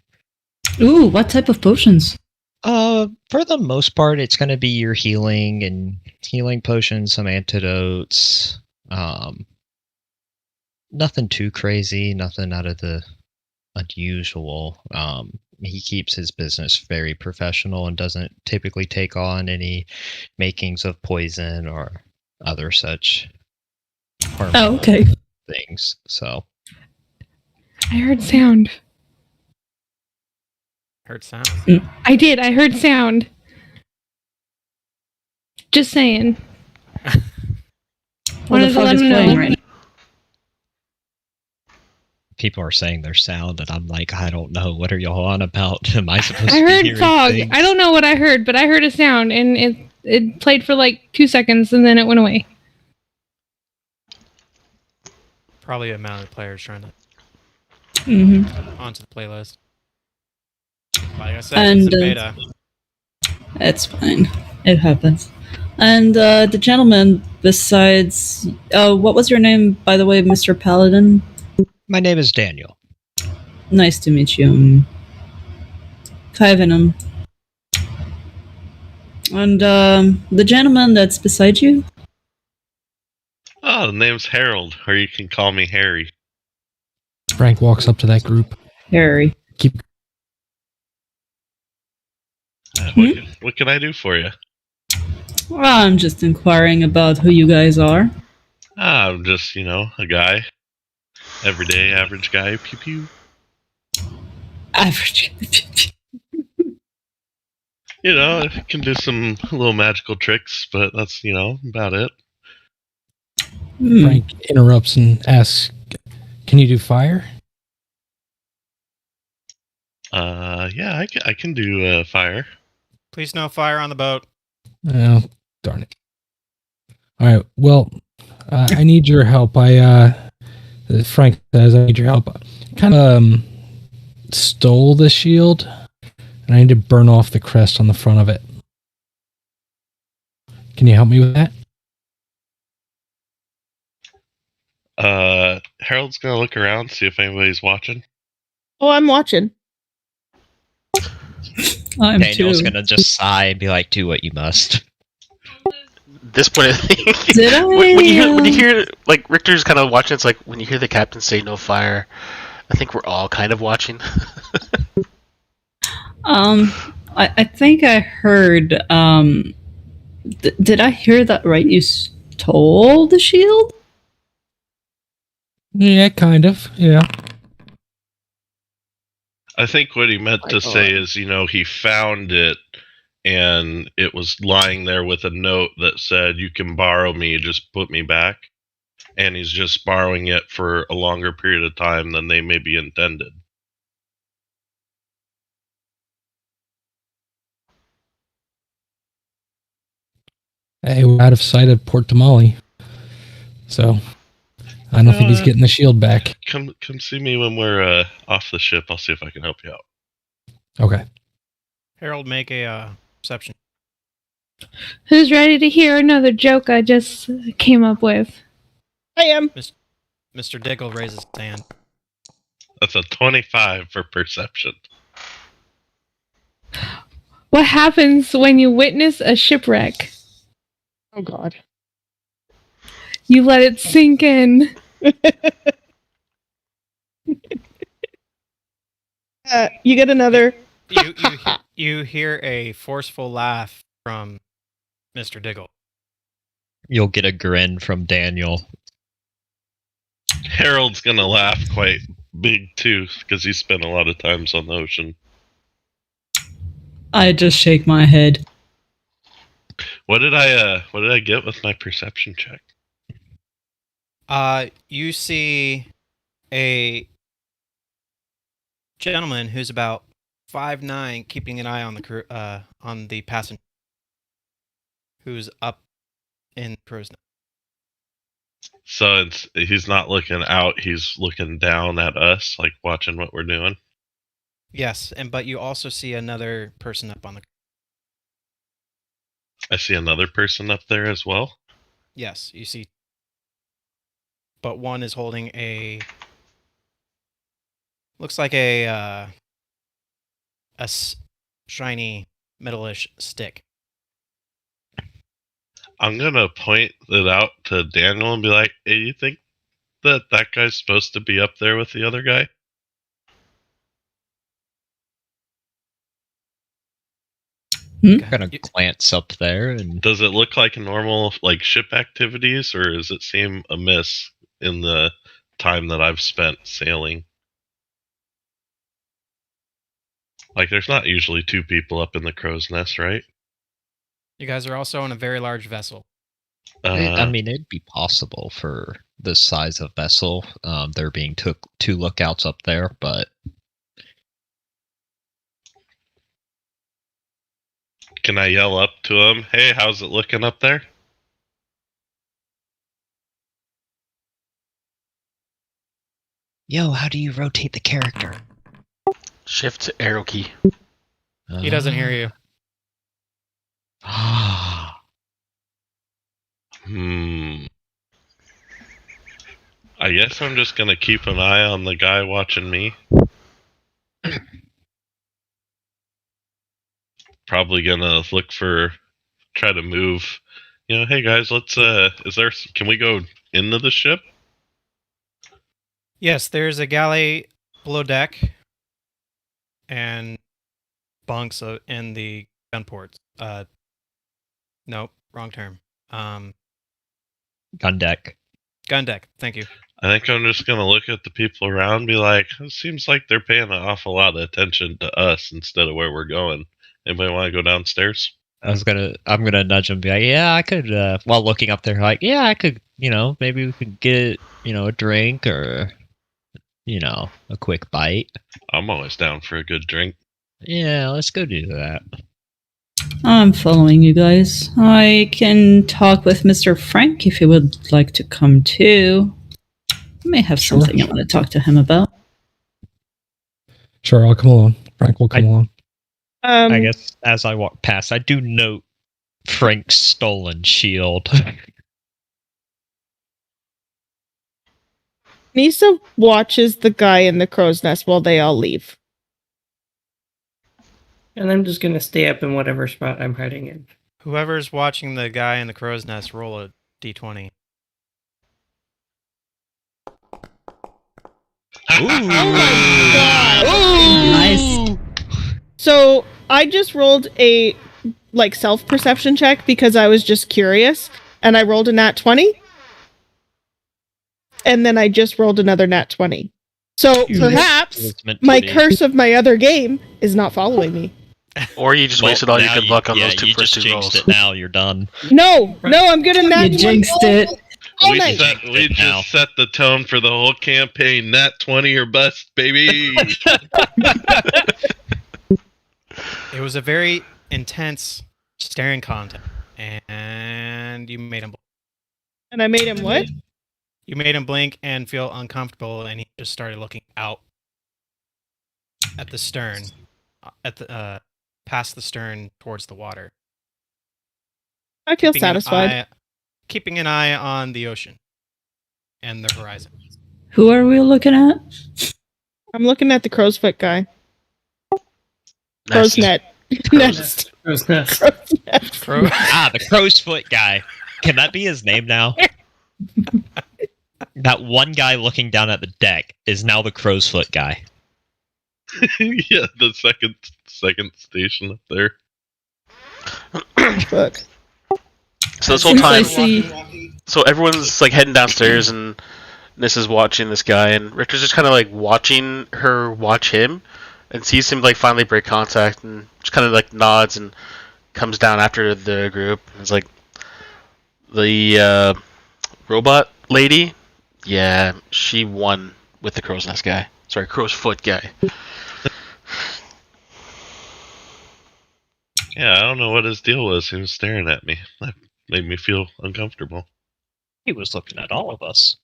Ooh, what type of potions? For the most part, it's going to be your healing potions, some antidotes. Nothing too crazy, nothing out of the unusual. He keeps his business very professional and doesn't typically take on any makings of poison or other such harmful okay. things. So I heard sound. Heard sound. I did. I heard sound. Just saying. What the fuck is playing right now? people are saying there's sound, and I'm like, I don't know. What are y'all on about? Am I supposed I to be heard hearing fog. things? I don't know what I heard, but I heard a sound, and it played for like 2 seconds, and then it went away. Probably a amount of players trying to onto the playlist. Like I said, it's a beta. It's fine. It happens. And the gentleman besides... what was your name, by the way, Mr. Paladin? My name is Daniel. Nice to meet you. Kai Venom. And the gentleman that's beside you? Oh, the name's Harold, or you can call me Harry. Frank walks up to that group. Harry. What can I do for you? Well, I'm just inquiring about who you guys are. I'm just, a guy. Everyday, average guy. Pew pew. Average. I can do some little magical tricks, but that's, about it. Frank interrupts and asks, "Can you do fire?" Yeah, I can do fire. Please no fire on the boat. Oh, darn it. All right, well, I need your help. Frank says, I need your help. I kind of stole the shield, and I need to burn off the crest on the front of it. Can you help me with that? Harold's gonna look around, see if anybody's watching. Oh, I'm watching. Daniel's gonna just sigh and be like, "Do what you must." This point, I think Did I? when you hear like Richter's kind of watching, it's like when you hear the captain say "no fire." I think we're all kind of watching. I think I heard. Did I hear that right? You stole the shield? Yeah, kind of. Yeah. I think what he meant to say is, he found it, and it was lying there with a note that said, "You can borrow me, just put me back." And he's just borrowing it for a longer period of time than they maybe intended. Hey, we're out of sight of Port Tamale, so I don't think he's getting the shield back. Come see me when we're off the ship. I'll see if I can help you out. Okay. Harold, make a perception. Who's ready to hear another joke I just came up with? I am. Mr. Diggle raises his hand. That's a 25 for perception. What happens when you witness a shipwreck? Oh, God. You let it sink in. You get another. You hear a forceful laugh from Mr. Diggle. You'll get a grin from Daniel. Harold's gonna laugh quite big too, because he spent a lot of times on the ocean. I just shake my head. What did I get with my perception check? You see a gentleman who's about 5'9", keeping an eye on the passenger, who's up in the crow's nest. So he's not looking out, he's looking down at us, like watching what we're doing. Yes, but you also see another person up on the. I see another person up there as well. Yes, you see. But one is holding looks like a shiny metalish stick. I'm gonna point it out to Daniel and be like, "Hey, you think that guy's supposed to be up there with the other guy?" Kind of glance up there, and Does it look like normal like ship activities, or does it seem amiss in the time that I've spent sailing? Like, there's not usually two people up in the crow's nest, right? You guys are also on a very large vessel. I mean, it'd be possible for this size of vessel, there being two lookouts up there, but can I yell up to him, "Hey, how's it looking up there?" yo, how do you rotate the character? Shift arrow key. He doesn't hear you. I guess I'm just gonna keep an eye on the guy watching me. Probably gonna try to move. Hey guys, can we go into the ship? Yes, there's a galley below deck and bunks in the gun ports. Nope, wrong term. Gun deck. Gun deck. Thank you. I think I'm just gonna look at the people around and be like, it seems like they're paying an awful lot of attention to us instead of where we're going. Anybody want to go downstairs? I'm gonna nudge him and be like, yeah, I could, while looking up there, like, yeah, I could, maybe we could get, a drink or, a quick bite. I'm always down for a good drink. Yeah, let's go do that. I'm following you guys. I can talk with Mr. Frank if you would like to come too. I may have something I want to talk to him about. Sure, I'll come along. Frank will come along. I guess as I walk past, I do note Frank's stolen shield. Nisa watches the guy in the crow's nest while they all leave. And I'm just gonna stay up in whatever spot I'm hiding in. Whoever's watching the guy in the crow's nest, roll a d20. Ooh. Oh my god! Nice. So I just rolled a self-perception check because I was just curious, and I rolled a nat 20. And then I just rolled another nat 20. So perhaps my curse of my other game is not following me. Or you just wasted all your good luck on those you first just two jinxed rolls. it. Now you're done. No, I'm good at nat 20. You jinxed it. We Now. just set the tone for the whole campaign. Nat 20 or bust, baby. It was a very intense staring contest, and you made him blink. And I made him what? You made him blink and feel uncomfortable, and he just started looking out at the stern, past the stern towards the water. I feel satisfied. Keeping an eye on the ocean and the horizon. Who are we looking at? I'm looking at the crow's foot guy. Crow's net. Nest. Crow's nest. Crow's nest. The crow's foot guy. Can that be his name now? That one guy looking down at the deck is now the crow's foot guy. Yeah, the second station up there. Fuck. So this whole time, so everyone's heading downstairs, and Nissa's watching this guy, and Richter's just kind of watching her watch him, and sees him finally break contact, and just kind of nods and comes down after the group. It's the robot lady Yeah, she won with the crow's nest guy. Sorry, crow's foot guy. Yeah, I don't know what his deal was. He was staring at me. That made me feel uncomfortable. He was looking at all of us.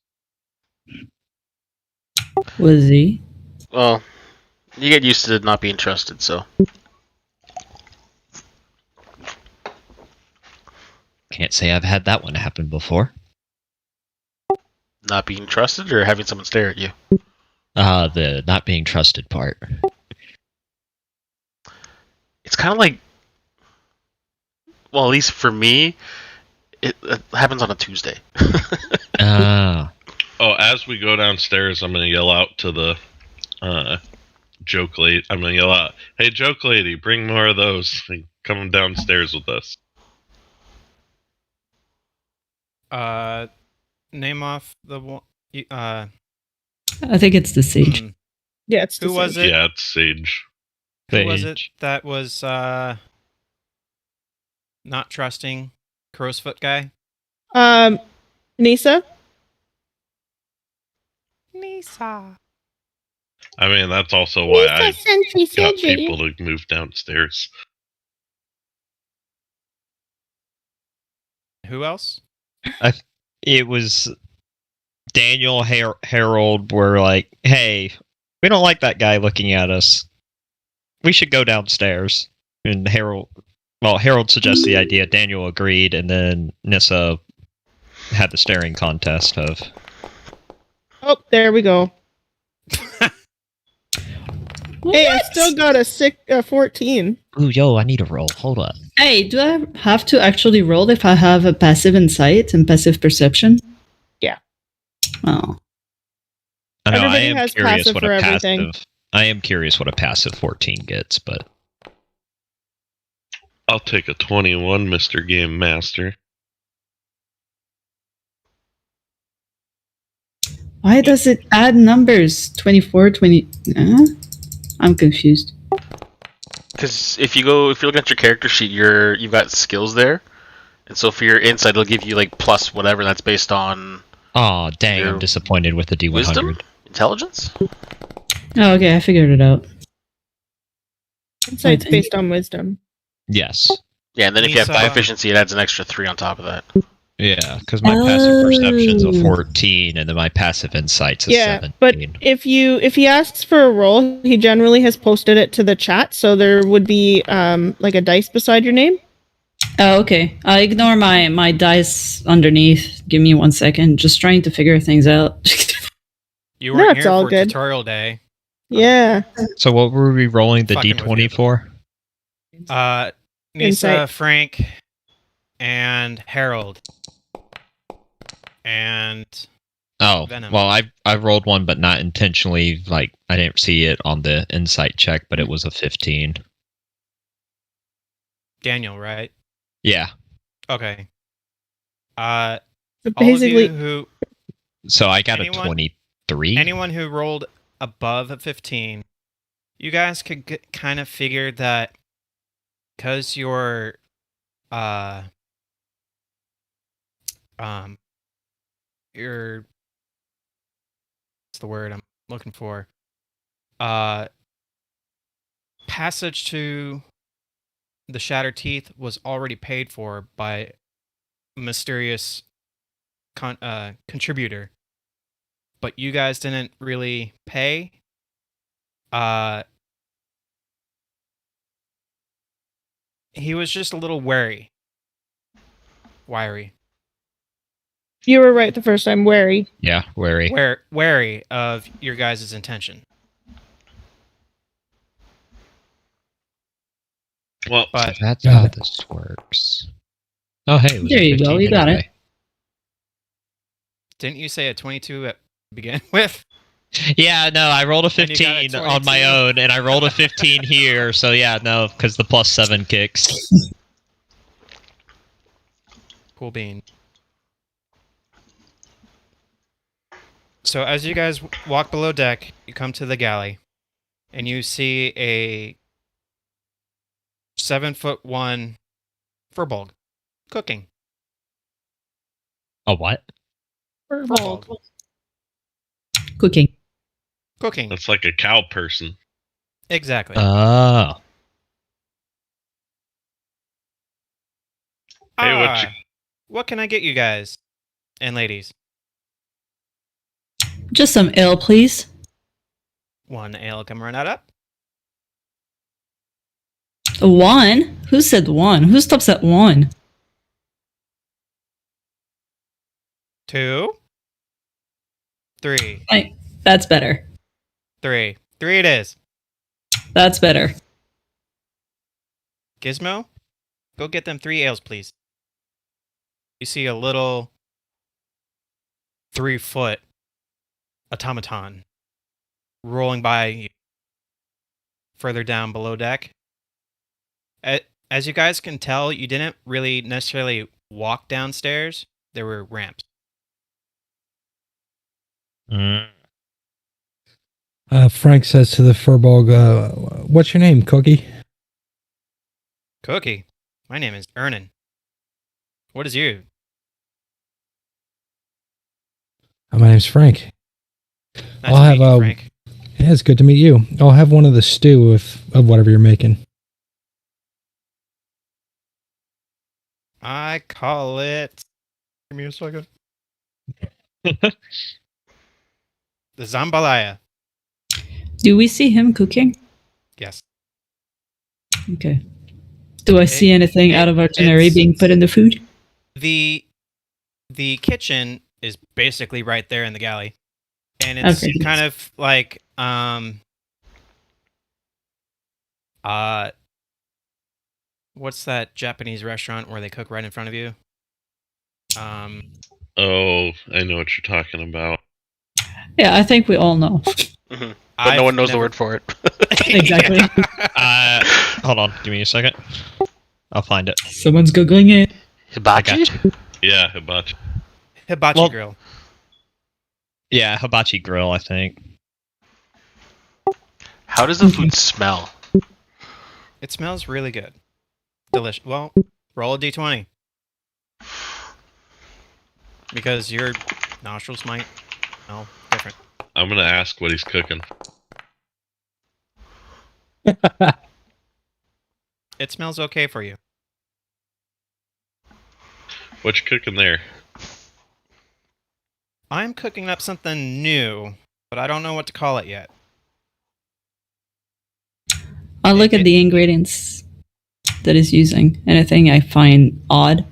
Was he? Well, you get used to not being trusted, so. Can't say I've had that one happen before. Not being trusted or having someone stare at you? The not being trusted part. It's kind of like. Well, at least for me, it happens on a Tuesday. Ah. Oh, as we go downstairs, I'm going to yell out to the joke lady. I'm going to yell out, "Hey, joke lady, bring more of those. Come downstairs with us." Name off the one. I think it's the sage. Yeah, it's Who was it? Yeah, it's Sage. Who was it that was not trusting crow's foot guy? Nisa? Nisa. I mean, that's also why I got people to move downstairs. Who else? It was Daniel, Harold were like, "Hey, we don't like that guy looking at us. We should go downstairs." And Harold suggested the idea. Daniel agreed, and then Nissa had the staring contest of. Oh, there we go. Hey, I still got a 14. Ooh, yo, I need a roll. Hold up. Hey, do I have to actually roll if I have a passive insight and passive perception? Yeah. Oh. I know, Everybody has passive for everything. I am curious what a passive 14 gets, but I'll take a 21, Mr. Game Master. Why does it add numbers? 24, 20... I'm confused. Because if you look at your character sheet, you've got skills there, and so for your insight, it'll give you like plus whatever. That's based on. Oh, dang! Your I'm disappointed with the D100. Wisdom, intelligence. Oh, okay, I figured it out. Insight's based on wisdom. Yes. Yeah, and then if you have high efficiency, it adds an extra 3 on top of that. Yeah, because my passive perception's a 14, and then my passive insight's a 17. But if he asks for a roll, he generally has posted it to the chat, so there would be like a dice beside your name. Oh, okay. I ignore my dice underneath. Give me 1 second. Just trying to figure things out. You weren't That's here all for good. tutorial day. Yeah. So what were we rolling the Fucking D20 for? Nisa, Insight. Frank, and Harold. And Oh, Venom. well, I rolled one, but not intentionally. Like, I didn't see it on the insight check, but it was a 15. Daniel, right? Yeah. Okay. So All of basically, you who So I got Anyone- a 23. anyone who rolled above a 15, you guys could kind of figure that because you're your what's the word I'm looking for? Passage to the Shattered Teeth was already paid for by a mysterious contributor, but you guys didn't really pay. He was just a little wiry. you were right the first time. Wary. Yeah, wary. Wary of your guys' intention. Well, So But that's Got how it. this works. Oh, hey, it was There a you go, 15 you got anyway. didn't you say a 22 at begin with? Yeah, no, I rolled a And you got a 15 on my 22. own, and I rolled a 15 here, so yeah, no, because the plus 7 kicks. Cool bean. So as you guys walk below deck, you come to the galley, and you see a 7'1" furbolg cooking. A what? Furbolg. Cooking. Cooking. That's like a cow person. Exactly. Oh. Hey, what you- What can I get you guys and ladies? Just some ale, please. 1 ale come right up. 1? Who said 1? Who stops at 1? 2. 3. That's better. 3. 3 it is. That's better. Gizmo, go get them 3 ales, please. You see a little 3-foot automaton rolling by you further down below deck. As you guys can tell, you didn't really necessarily walk downstairs. There were ramps. Frank says to the Furbolg, what's your name, Cookie? Cookie, my name is Ernan. What is you? My name's Frank. Nice I'll to have meet you, Frank. Yeah, it's good to meet you. I'll have one of the stew of whatever you're making. I call it. Give me a second. The Zambalaya. Do we see him cooking? Yes. Okay. Do I see anything out of ordinary it's- being put in the food? The kitchen is basically right there in the galley, and it's Okay. kind of like what's that Japanese restaurant where they cook right in front of you? Oh, I know what you're talking about. Yeah, I think we all know. But no one knows the word for it. Exactly. Hold on. Give me a second. I'll find it. Someone's googling it. Hibachi? Yeah, hibachi. Hibachi Well- grill. Yeah, hibachi grill, I think. How does the food smell? It smells really good. Delicious. Well, roll a d20. Because your nostrils might smell different. I'm gonna ask what he's cooking. It smells okay for you. What you cooking there? I'm cooking up something new, but I don't know what to call it yet. I'll look at the ingredients that he's using. Anything I find odd.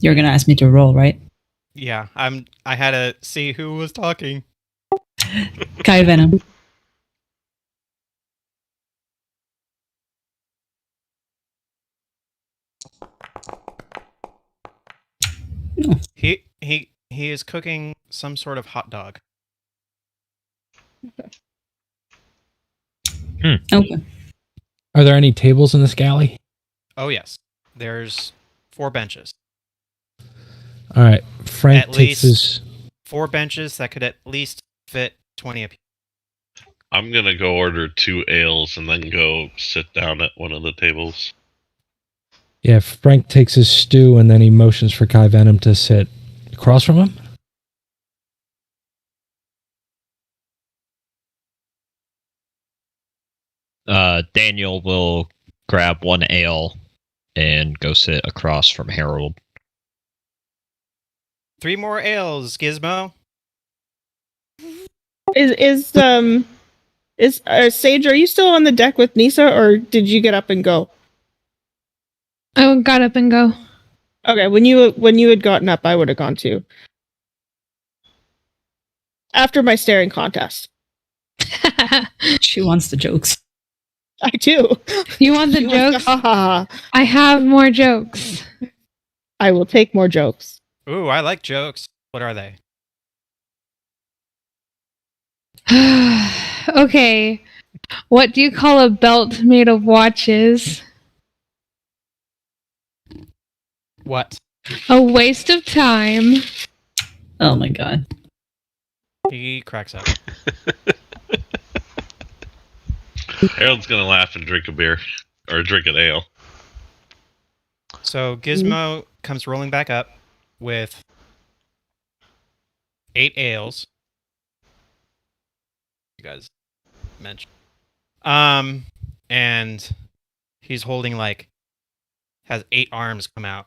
You're gonna ask me to roll, right? Yeah, I had to see who was talking. Kai Venom. He is cooking some sort of hot dog. Okay. Are there any tables in this galley? Oh yes. There's 4 benches. All right. Frank At takes least- his. 4 benches that could at least fit 20 apiece. I'm gonna go order 2 ales and then go sit down at one of the tables. Yeah, Frank takes his stew and then he motions for Kai Venom to sit across from him. Daniel will grab 1 ale and go sit across from Harold. 3 more ales, Gizmo. Is Sage? Are you still on the deck with Nisa, or did you get up and go? I got up and go. Okay, when you had gotten up, I would have gone too. After my staring contest, She wants the jokes. I do. You want the She wants jokes? to- ha, ha, ha. I have more jokes. I will take more jokes. Ooh, I like jokes. What are they? Okay. What do you call a belt made of watches? What? A waste of time. Oh my god. He cracks up. Harold's gonna laugh and drink a beer. Or drink an ale. So Gizmo comes rolling back up with 8 ales. You guys mentioned. And he's holding has 8 arms come out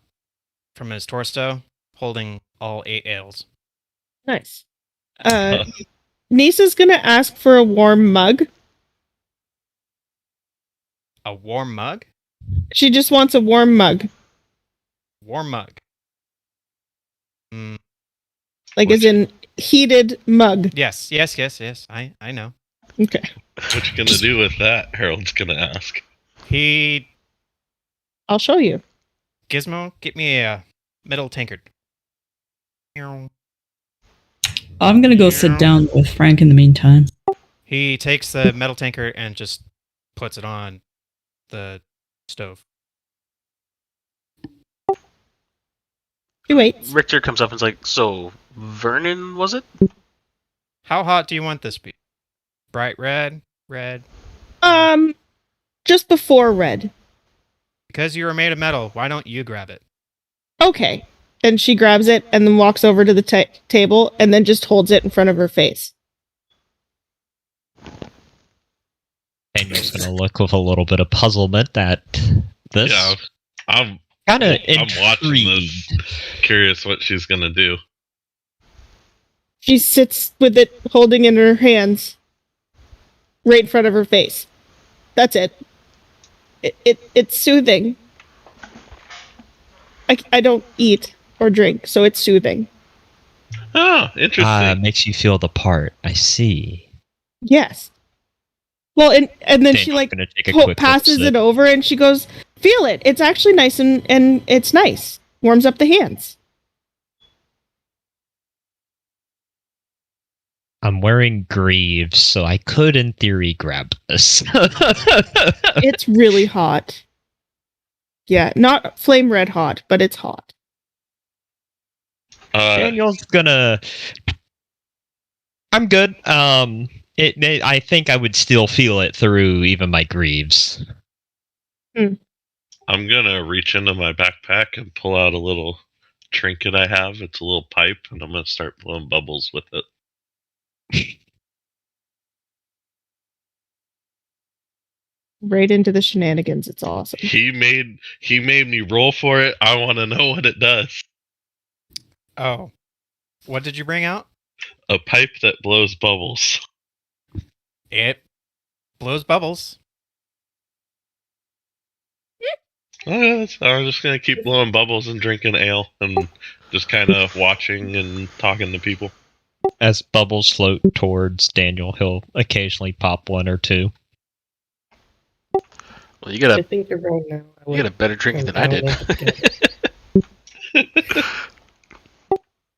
from his torso, holding all 8 ales. Nice. Nisa's gonna ask for a warm mug. A warm mug? She just wants a warm mug. Warm mug. As in heated mug. Yes. I know. Okay. What you gonna do with that? Harold's gonna ask. I'll show you. Gizmo, get me a metal tankard. I'm gonna go sit down with Frank in the meantime. He takes the metal tankard and just puts it on the stove. He waits. Richter comes up and's like, so Vernon, was it? How hot do you want this to be? Bright red? Red? Just before red. Because you were made of metal, why don't you grab it? Okay. And she grabs it and then walks over to the table and then just holds it in front of her face. Daniel's gonna look with a little bit of puzzlement at this. Yeah, I'm kind of watching this, curious what she's gonna do. She sits with it holding in her hands, right in front of her face. That's it. It's soothing. I don't eat or drink, so it's soothing. Oh, interesting. Makes you feel the part. I see. Yes. Well, and then she passes it over and she goes, "Feel it. It's actually nice and it's nice. Warms up the hands." I'm wearing greaves, so I could, in theory, grab this. It's really hot. Yeah, not flame red hot, but it's hot. Daniel's gonna. I'm good. I think I would still feel it through even my greaves. I'm gonna reach into my backpack and pull out a little trinket I have. It's a little pipe, and I'm gonna start blowing bubbles with it. Right into the shenanigans. It's awesome. He made me roll for it. I want to know what it does. Oh. What did you bring out? A pipe that blows bubbles. It blows bubbles. So I'm just going to keep blowing bubbles and drinking ale and just kind of watching and talking to people. As bubbles float towards Daniel, he'll occasionally pop one or two. Well, you got I think you're right now. You got a better drink than I did.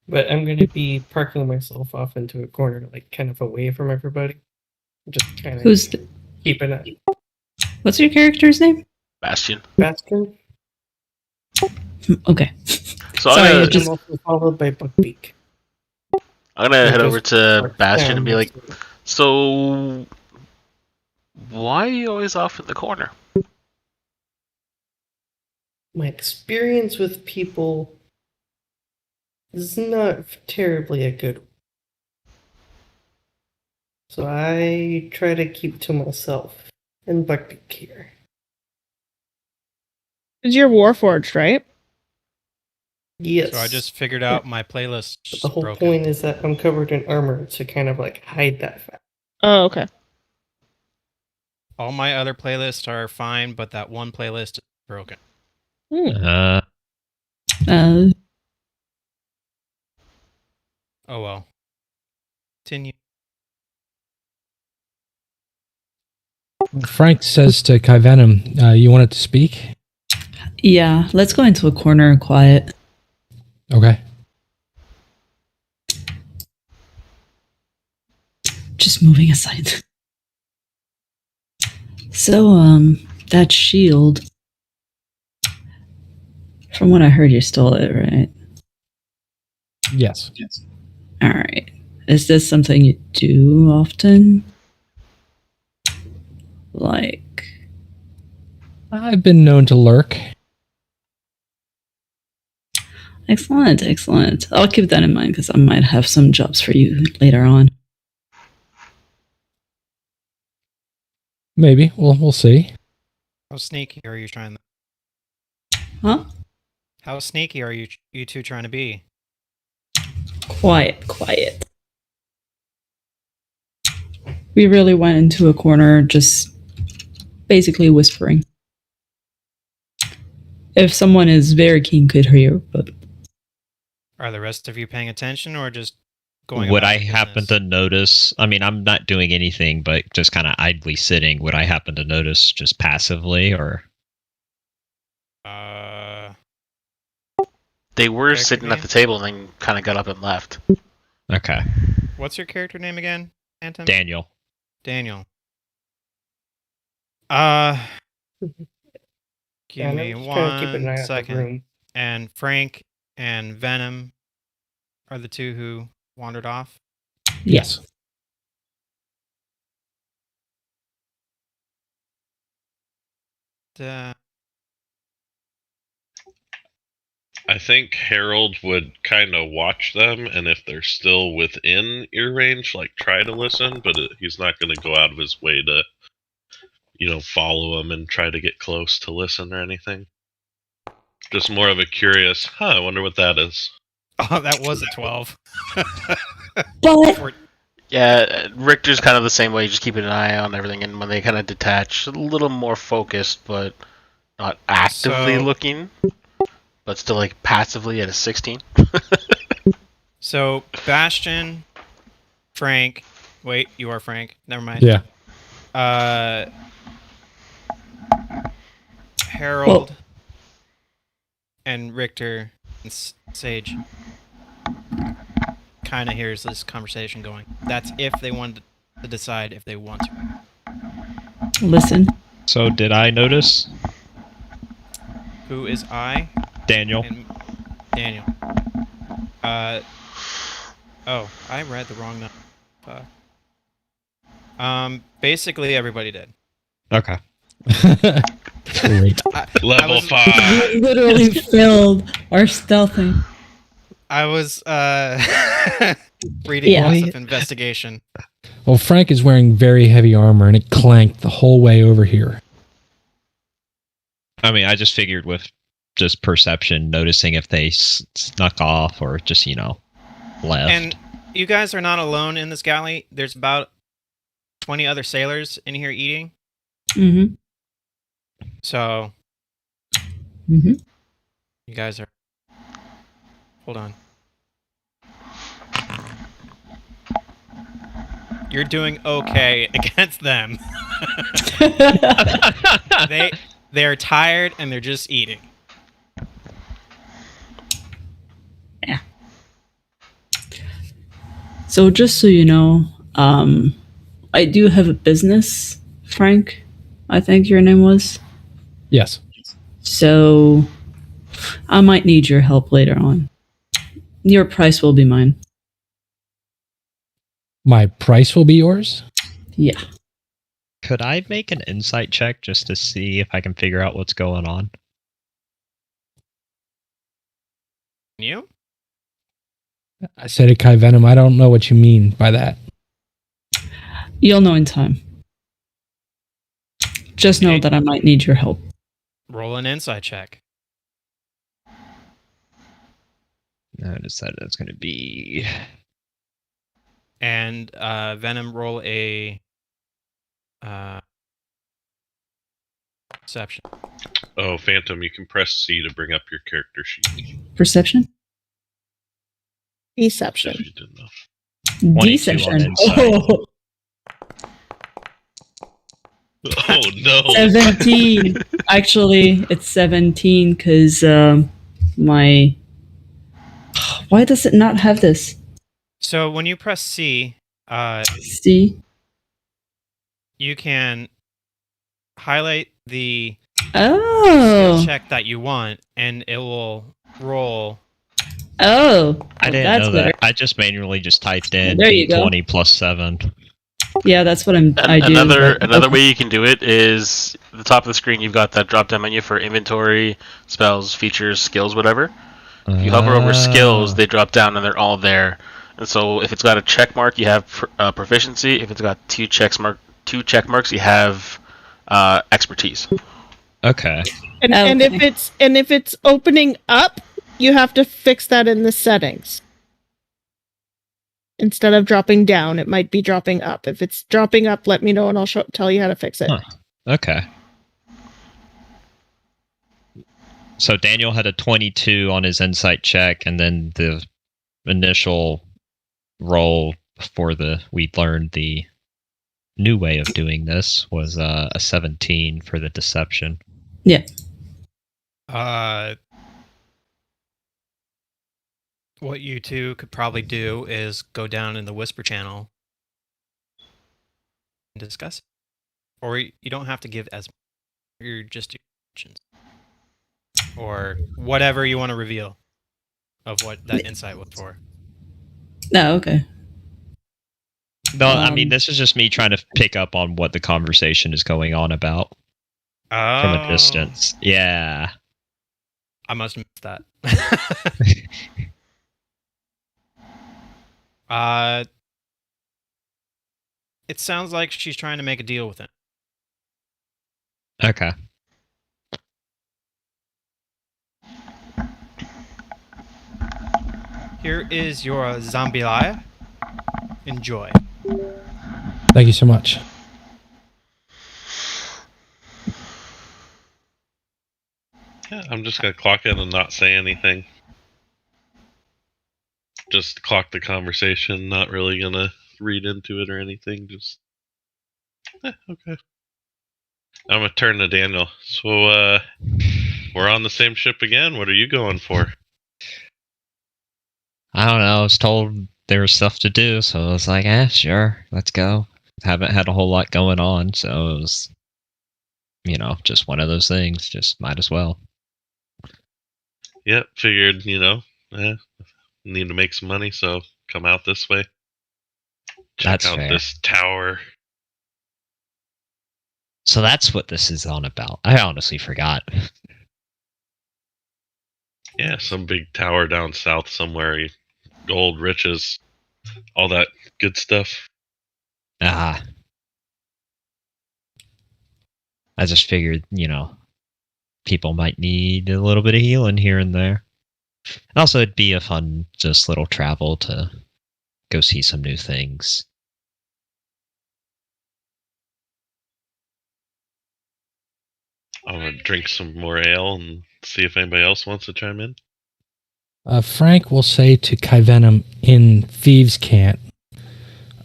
But I'm going to be parking myself off into a corner, kind of away from everybody. Just kind of keeping it. What's your character's name? Bastion. Bastion. Okay. So I'm just also followed by Buckbeak. I'm gonna head over to Bastion and be like, so why are you always off in the corner? My experience with people is not terribly a good one. So I try to keep to myself and Buckbeak here. It's your Warforged, right? Yes. So I just figured out my playlist. But the whole point is that I'm covered in armor to kind of hide that fact. Oh, okay. All my other playlists are fine, but that one playlist is broken. Oh well. Continue. Frank says to Kai Venom, you wanted to speak? Yeah, let's go into a corner and quiet. Okay. Just moving aside. So, that shield. From what I heard, you stole it, right? Yes. Alright. Is this something you do often? I've been known to lurk. Excellent, excellent. I'll keep that in mind because I might have some jobs for you later on. Maybe we'll see. How sneaky are you trying? Huh? How sneaky are you two trying to be? Quiet, quiet. We really went into a corner, just basically whispering. If someone is very keen, could hear, but Are the rest of you paying attention or just going? Would about I your happen business? to notice? I mean, I'm not doing anything, but just kind of idly sitting. Would I happen to notice just passively, or? They were Character sitting at name? the table and then kind of got up and left. Okay, What's your character name again, Phantom? Daniel. Daniel. Give I'm me just trying to keep an eye 1 on the second. room. And Frank and Venom are the two who wandered off. Yes. I think Harold would kind of watch them, and if they're still within ear range, like try to listen, but he's not going to go out of his way to, follow them and try to get close to listen or anything. Just more of a curious, I wonder what that is. Oh, that was a 12. But Yeah, Richter's kind of the same way, just keeping an eye on everything, and when they kind of detach, a little more focused, but not actively So- looking, but still like passively at a 16. So, Bastion, Frank. Wait, you are Frank. Never mind. Yeah. Harold and Richter and Sage kind of hears this conversation going. That's if they wanted to decide if they want to. listen. So did I notice Who is I? Daniel? And Daniel. Oh, I read the wrong number. Basically everybody did. Okay. Great. Level was- 5. We literally failed our stealthing. I was reading Yeah. lots of investigation. Well, Frank is wearing very heavy armor, and it clanked the whole way over here. I mean, I just figured with just perception, noticing if they snuck off or just, left. And you guys are not alone in this galley. There's about 20 other sailors in here eating. Mm-hmm. So Mm-hmm. you guys are. Hold on. You're doing okay against them. They're tired and they're just eating. So just so you know, I do have a business, Frank. I think your name was. Yes. So I might need your help later on. Your price will be mine. My price will be yours? Yeah. Could I make an insight check just to see if I can figure out what's going on? You? I said it, Kai Venom. I don't know what you mean by that. You'll know in time. Just know Okay. that I might need your help. Roll an insight check. Notice that it's going to be... And Venom, roll a perception. Oh, Phantom, you can press C to bring up your character sheet. Perception? Deception. If you didn't know. 22 on Deception. insight. Oh, Oh no! 17. Actually, it's 17 because my... Why does it not have this? So when you press C, See? you can highlight the Oh. skill check that you want, and it will roll. Oh. I didn't that's know better. that. I just manually just typed in There you go. 20 plus 7. Yeah, that's what I do. Another but- another way you can do it is at the top of the screen. You've got that drop down menu for inventory, spells, features, skills, whatever. If you hover over skills, they drop down and they're all there. And so if it's got a check mark, you have proficiency. If it's got two check marks, you have expertise. Okay. And if it's opening up, you have to fix that in the settings. Instead of dropping down, it might be dropping up. If it's dropping up, let me know and I'll tell you how to fix it. Huh. Okay. So Daniel had a 22 on his insight check, and then the initial roll before we learned the new way of doing this was a 17 for the deception. Yeah. What you two could probably do is go down in the whisper channel and discuss it. Or you don't have to give as much. You're just options. Or whatever you want to reveal of what that insight was for. No, okay. No, I mean, this is just me trying to pick up on what the conversation is going on about from a distance. Yeah. I must have missed that. It sounds like she's trying to make a deal with him. Okay. Here is your jambalaya. Enjoy. Thank you so much. Yeah, I'm just gonna clock in and not say anything. Just clock the conversation, not really gonna read into it or anything, just okay. I'm gonna turn to Daniel. So we're on the same ship again. What are you going for? I don't know. I was told there was stuff to do, so I was like, sure, let's go. Haven't had a whole lot going on, so it was, just one of those things. Just might as well. Yep, figured, need to make some money, so come out this way. Check That's out fair. this tower. So that's what this is on about. I honestly forgot. Yeah, some big tower down south somewhere. Gold, riches, all that good stuff. I just figured, people might need a little bit of healing here and there. And also, it'd be a fun, just little travel to go see some new things. I'm gonna drink some more ale and see if anybody else wants to chime in. Frank will say to Kyvenom in Thieves' Cant,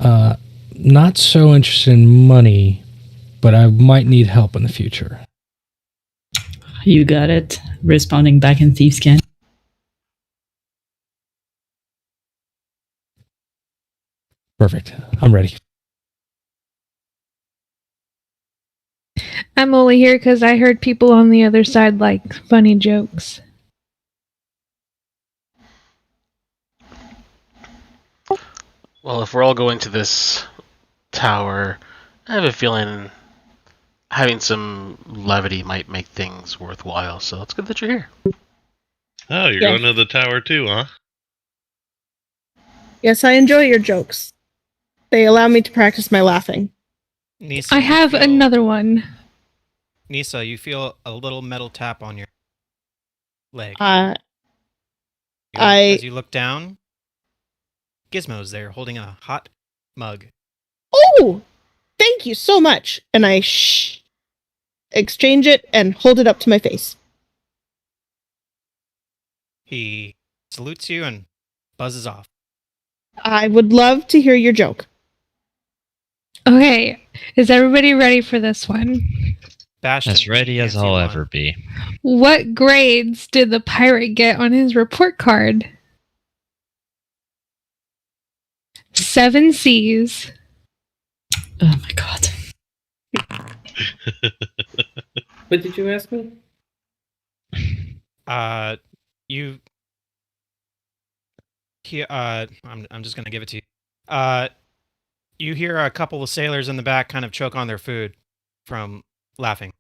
not so interested in money, but I might need help in the future. You got it. Responding back in Thieves' Cant. Perfect. I'm ready. I'm only here because I heard people on the other side like funny jokes. Well, if we're all going to this tower, I have a feeling having some levity might make things worthwhile, so it's good that you're here. Oh, you're Yes. going to the tower too, huh? Yes, I enjoy your jokes. They allow me to practice my laughing. Nisa, I you have feel- another one. Nisa, you feel a little metal tap on your leg. I- As you look down, Gizmo's there holding a hot mug. Oh, thank you so much. And I exchange it and hold it up to my face. He salutes you and buzzes off. I would love to hear your joke. Okay, is everybody ready for this one? Bastion, As ready as fancy I'll one. ever be. What grades did the pirate get on his report card? 7 C's. Oh my god. What did you ask me? I'm just gonna give it to you. You hear a couple of sailors in the back kind of choke on their food from laughing.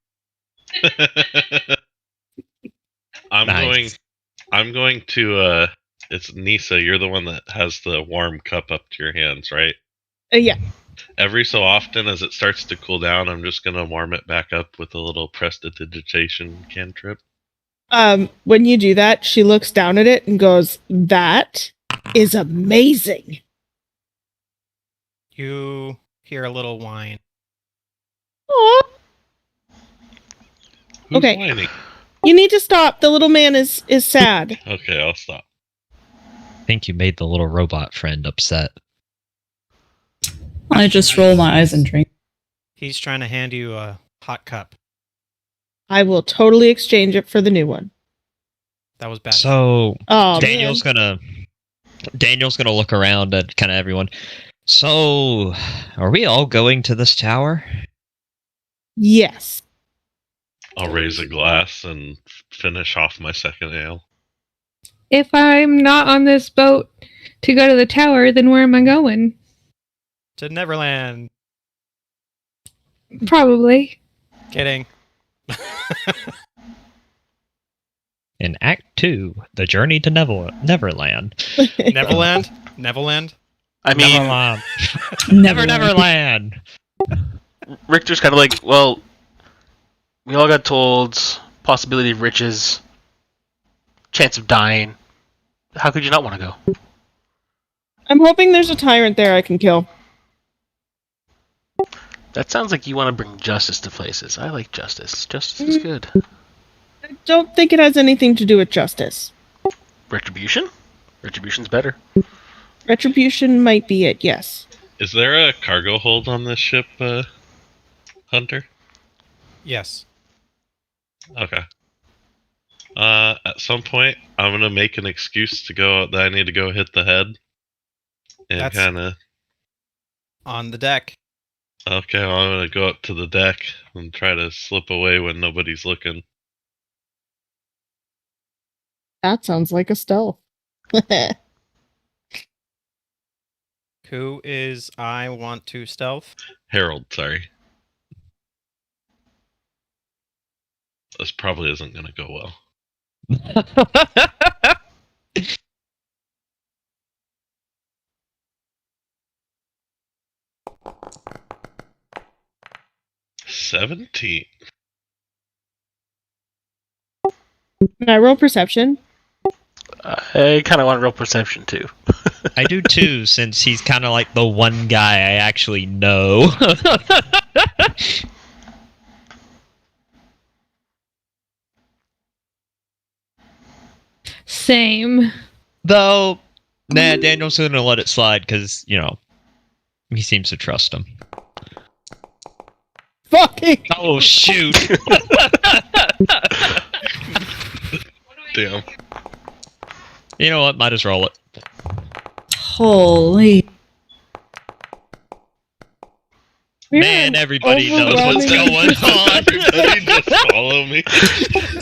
I'm Nice. I'm going to. It's Nisa. You're the one that has the warm cup up to your hands, right? Yeah. Every so often, as it starts to cool down, I'm just gonna warm it back up with a little prestidigitation cantrip. When you do that, she looks down at it and goes, "That is amazing." You hear a little whine. Aw. Who's Okay. whining? You need to stop. The little man is sad. Okay, I'll stop. I think you made the little robot friend upset. I just roll my eyes and drink. He's trying to hand you a hot cup. I will totally exchange it for the new one. That was bad. So Oh, Daniel's man. gonna look around at kind of everyone. So, are we all going to this tower? Yes. I'll raise a glass and finish off my second ale. If I'm not on this boat to go to the tower, then where am I going? To Neverland. Probably. Kidding. In Act 2, The Journey to Neverland. Neverland? Neverland? I mean, Neverland. Never. Neverland. Richter's kind of like, well, we all got told possibility of riches, chance of dying. How could you not want to go? I'm hoping there's a tyrant there I can kill. That sounds like you want to bring justice to places. I like justice. Justice is good. I don't think it has anything to do with justice. Retribution? Retribution's better. Retribution might be it, yes. Is there a cargo hold on this ship, Hunter? Yes. Okay. At some point, I'm gonna make an excuse to go that I need to go hit the head, and That's- kind of. On the deck. Okay, well, I'm gonna go up to the deck and try to slip away when nobody's looking. That sounds like a stealth. Who is I want to stealth? Harold, sorry. This probably isn't gonna go well. $17. Can I roll perception? I kind of want real perception too. I do too, since he's kind of like the one guy I actually know. Same. Though, nah, Daniel's gonna let it slide because, you know, he seems to trust him. Fucking! Oh, shoot! Damn. You know what? Might as roll it. Holy. Man, everybody knows what's going on. Everybody just follow me.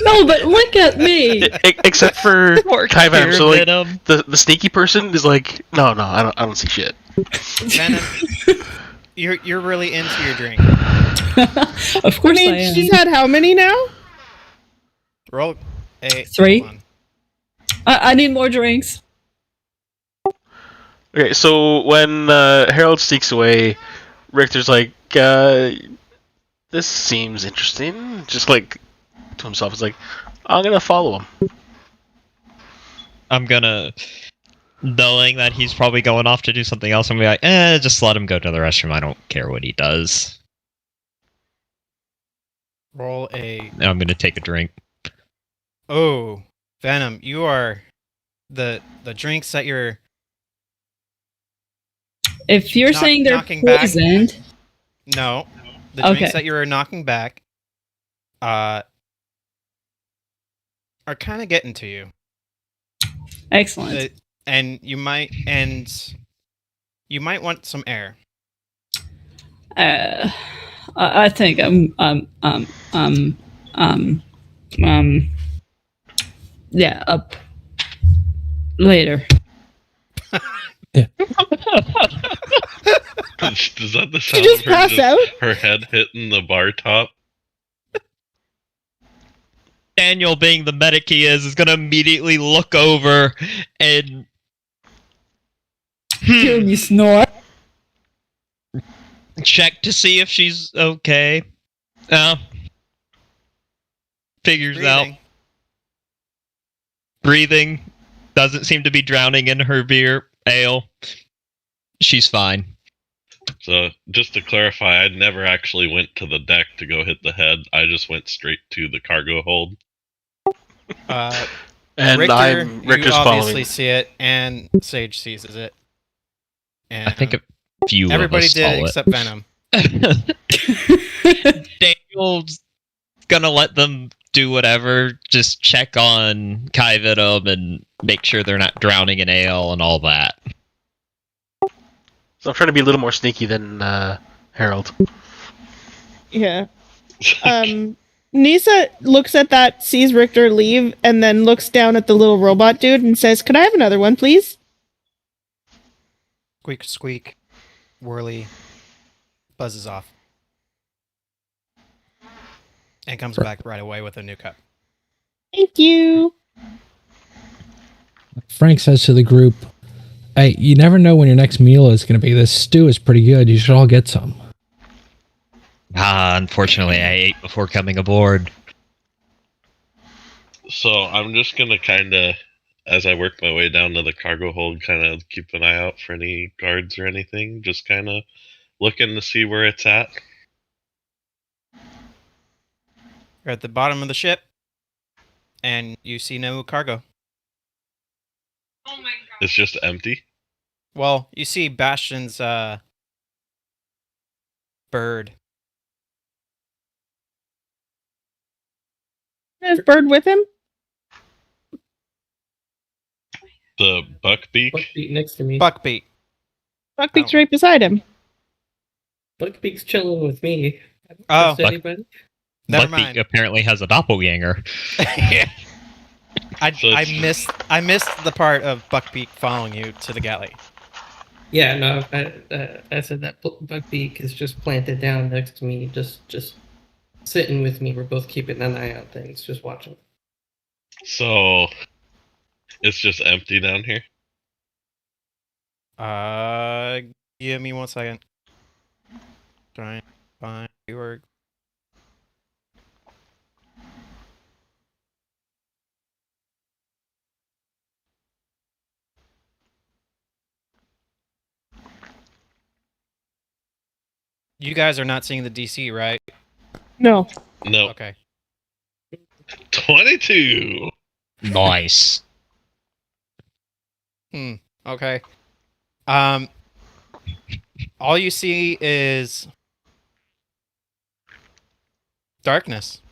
No, but look at me. Except for Poor Kai Venom. So like, Venom. the sneaky person is like, no, I don't see shit. Venom, you're really into your drink. Of course I am. She's had how many now? Roll a 3. hold on. I need more drinks. Okay, so when Harold sneaks away, Richter's like, this seems interesting. Just like to himself, it's like, I'm gonna follow him. I'm gonna, knowing that he's probably going off to do something else, I'm gonna be like, just let him go to the restroom. I don't care what he does. Roll a. And I'm gonna take a drink. Oh, Venom, you are the drinks that you're If you're Knock- saying they're knocking back. poisoned, no, the Okay. drinks that you are knocking back, are kind of getting to you. excellent. And you might want some air. I think yeah, up later. Is that the sound just of her, pass out? her head hitting the bar top? Daniel, being the medic he is going to immediately look over and Hear me snore. check to see if she's okay. Figures out. Breathing. Doesn't seem to be drowning in her beer ale. She's fine. So, just to clarify, I never actually went to the deck to go hit the head. I just went straight to the cargo hold. And Richter, Richter's you obviously following. see it, and Sage sees it. And I think a few everybody of us did saw except Venom. it. Daniel's gonna let them do whatever. Just check on Kai Venom and make sure they're not drowning in ale and all that. So I'm trying to be a little more sneaky than Harold. Yeah. Nisa looks at that, sees Richter leave, and then looks down at the little robot dude and says, "Could I have another one, please?" Squeak, squeak. Whirly buzzes off. And comes back right away with a new cup. Thank you. Frank says to the group, "Hey, you never know when your next meal is going to be. This stew is pretty good. You should all get some." Unfortunately, I ate before coming aboard. So, I'm just gonna kinda, as I work my way down to the cargo hold, kinda keep an eye out for any guards or anything. Just kinda looking to see where it's at. You're at the bottom of the ship, and you see no cargo. It's just empty. Well, you see Bastion's bird. Is Bird with him? The buckbeak. Buckbeak next to me. Buckbeak. Buckbeak's right beside him. Buckbeak's chilling with me. Oh. Trust anybody? Never Buckbeak mind. apparently has a doppelganger. I missed the part of Buckbeak following you to the galley. Yeah, no, I said that Buckbeak is just planted down next to me, just sitting with me. We're both keeping an eye on things, just watching. So, it's just empty down here. Give me 1 second. Trying to find your. You guys are not seeing the DC, right? No. No. Okay. 22. Nice. Okay. All you see is darkness.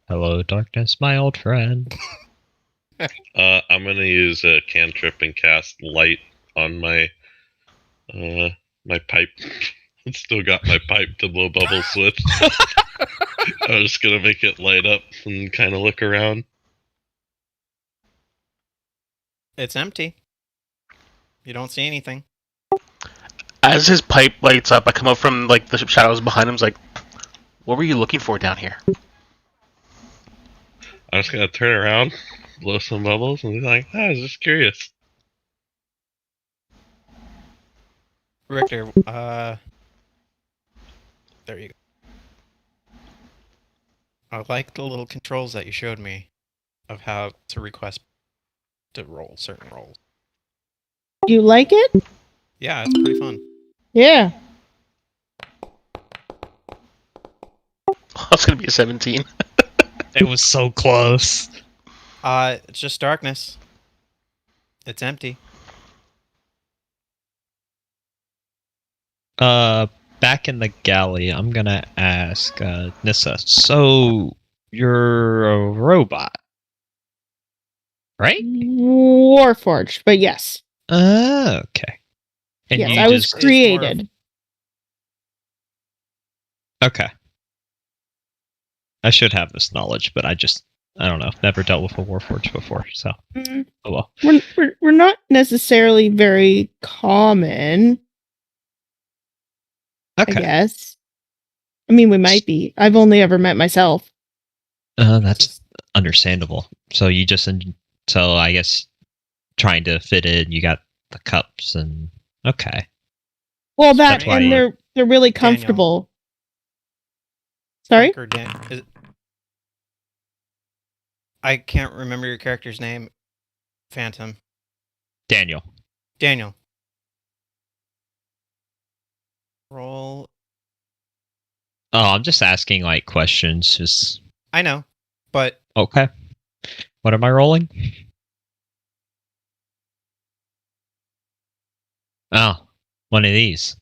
Hello, darkness, my old friend. I'm gonna use a cantrip and cast light on my my pipe. It's still got my pipe to blow bubbles with. I'm just gonna make it light up and kind of look around. It's empty. You don't see anything. As his pipe lights up, I come up from like the shadows behind him. Like, what were you looking for down here? I'm just gonna turn around, blow some bubbles, and be like, I was just curious. Richter, there you go. I like the little controls that you showed me of how to request to roll certain rolls. You like it? Yeah, it's pretty fun. Yeah. That's gonna be a 17. It was so close. It's just darkness. It's empty. Back in the galley, I'm gonna ask Nissa. So you're a robot, right? Warforged, but yes. Okay. And yes, you I was just- created. Okay. I should have this knowledge, but I don't know. Never dealt with a Warforged before, so. Oh well. We're not necessarily very common. Okay. I guess. I mean, we might be. I've only ever met myself. That's understandable. So you just so I guess trying to fit in, you got the cups and okay. Well, That's that why and you- they're really comfortable. Sorry? Frank or I can't remember your character's name. Phantom. Daniel. Daniel. Roll. Oh, I'm just asking like questions. Just I know, but okay. What am I rolling? Oh, one of these.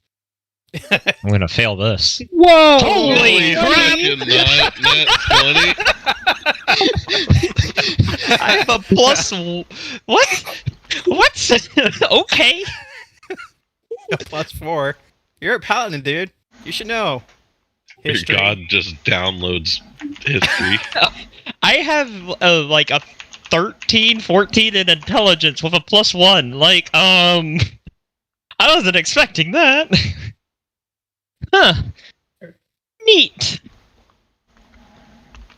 I'm gonna fail this. Whoa! Holy crap! Net 20. I have a plus. What? What? Okay. a +4. You're a paladin, dude. You should know. Your History. god just downloads history. I have like a 13, 14 in intelligence with a +1. Like, I wasn't expecting that. Huh. Neat.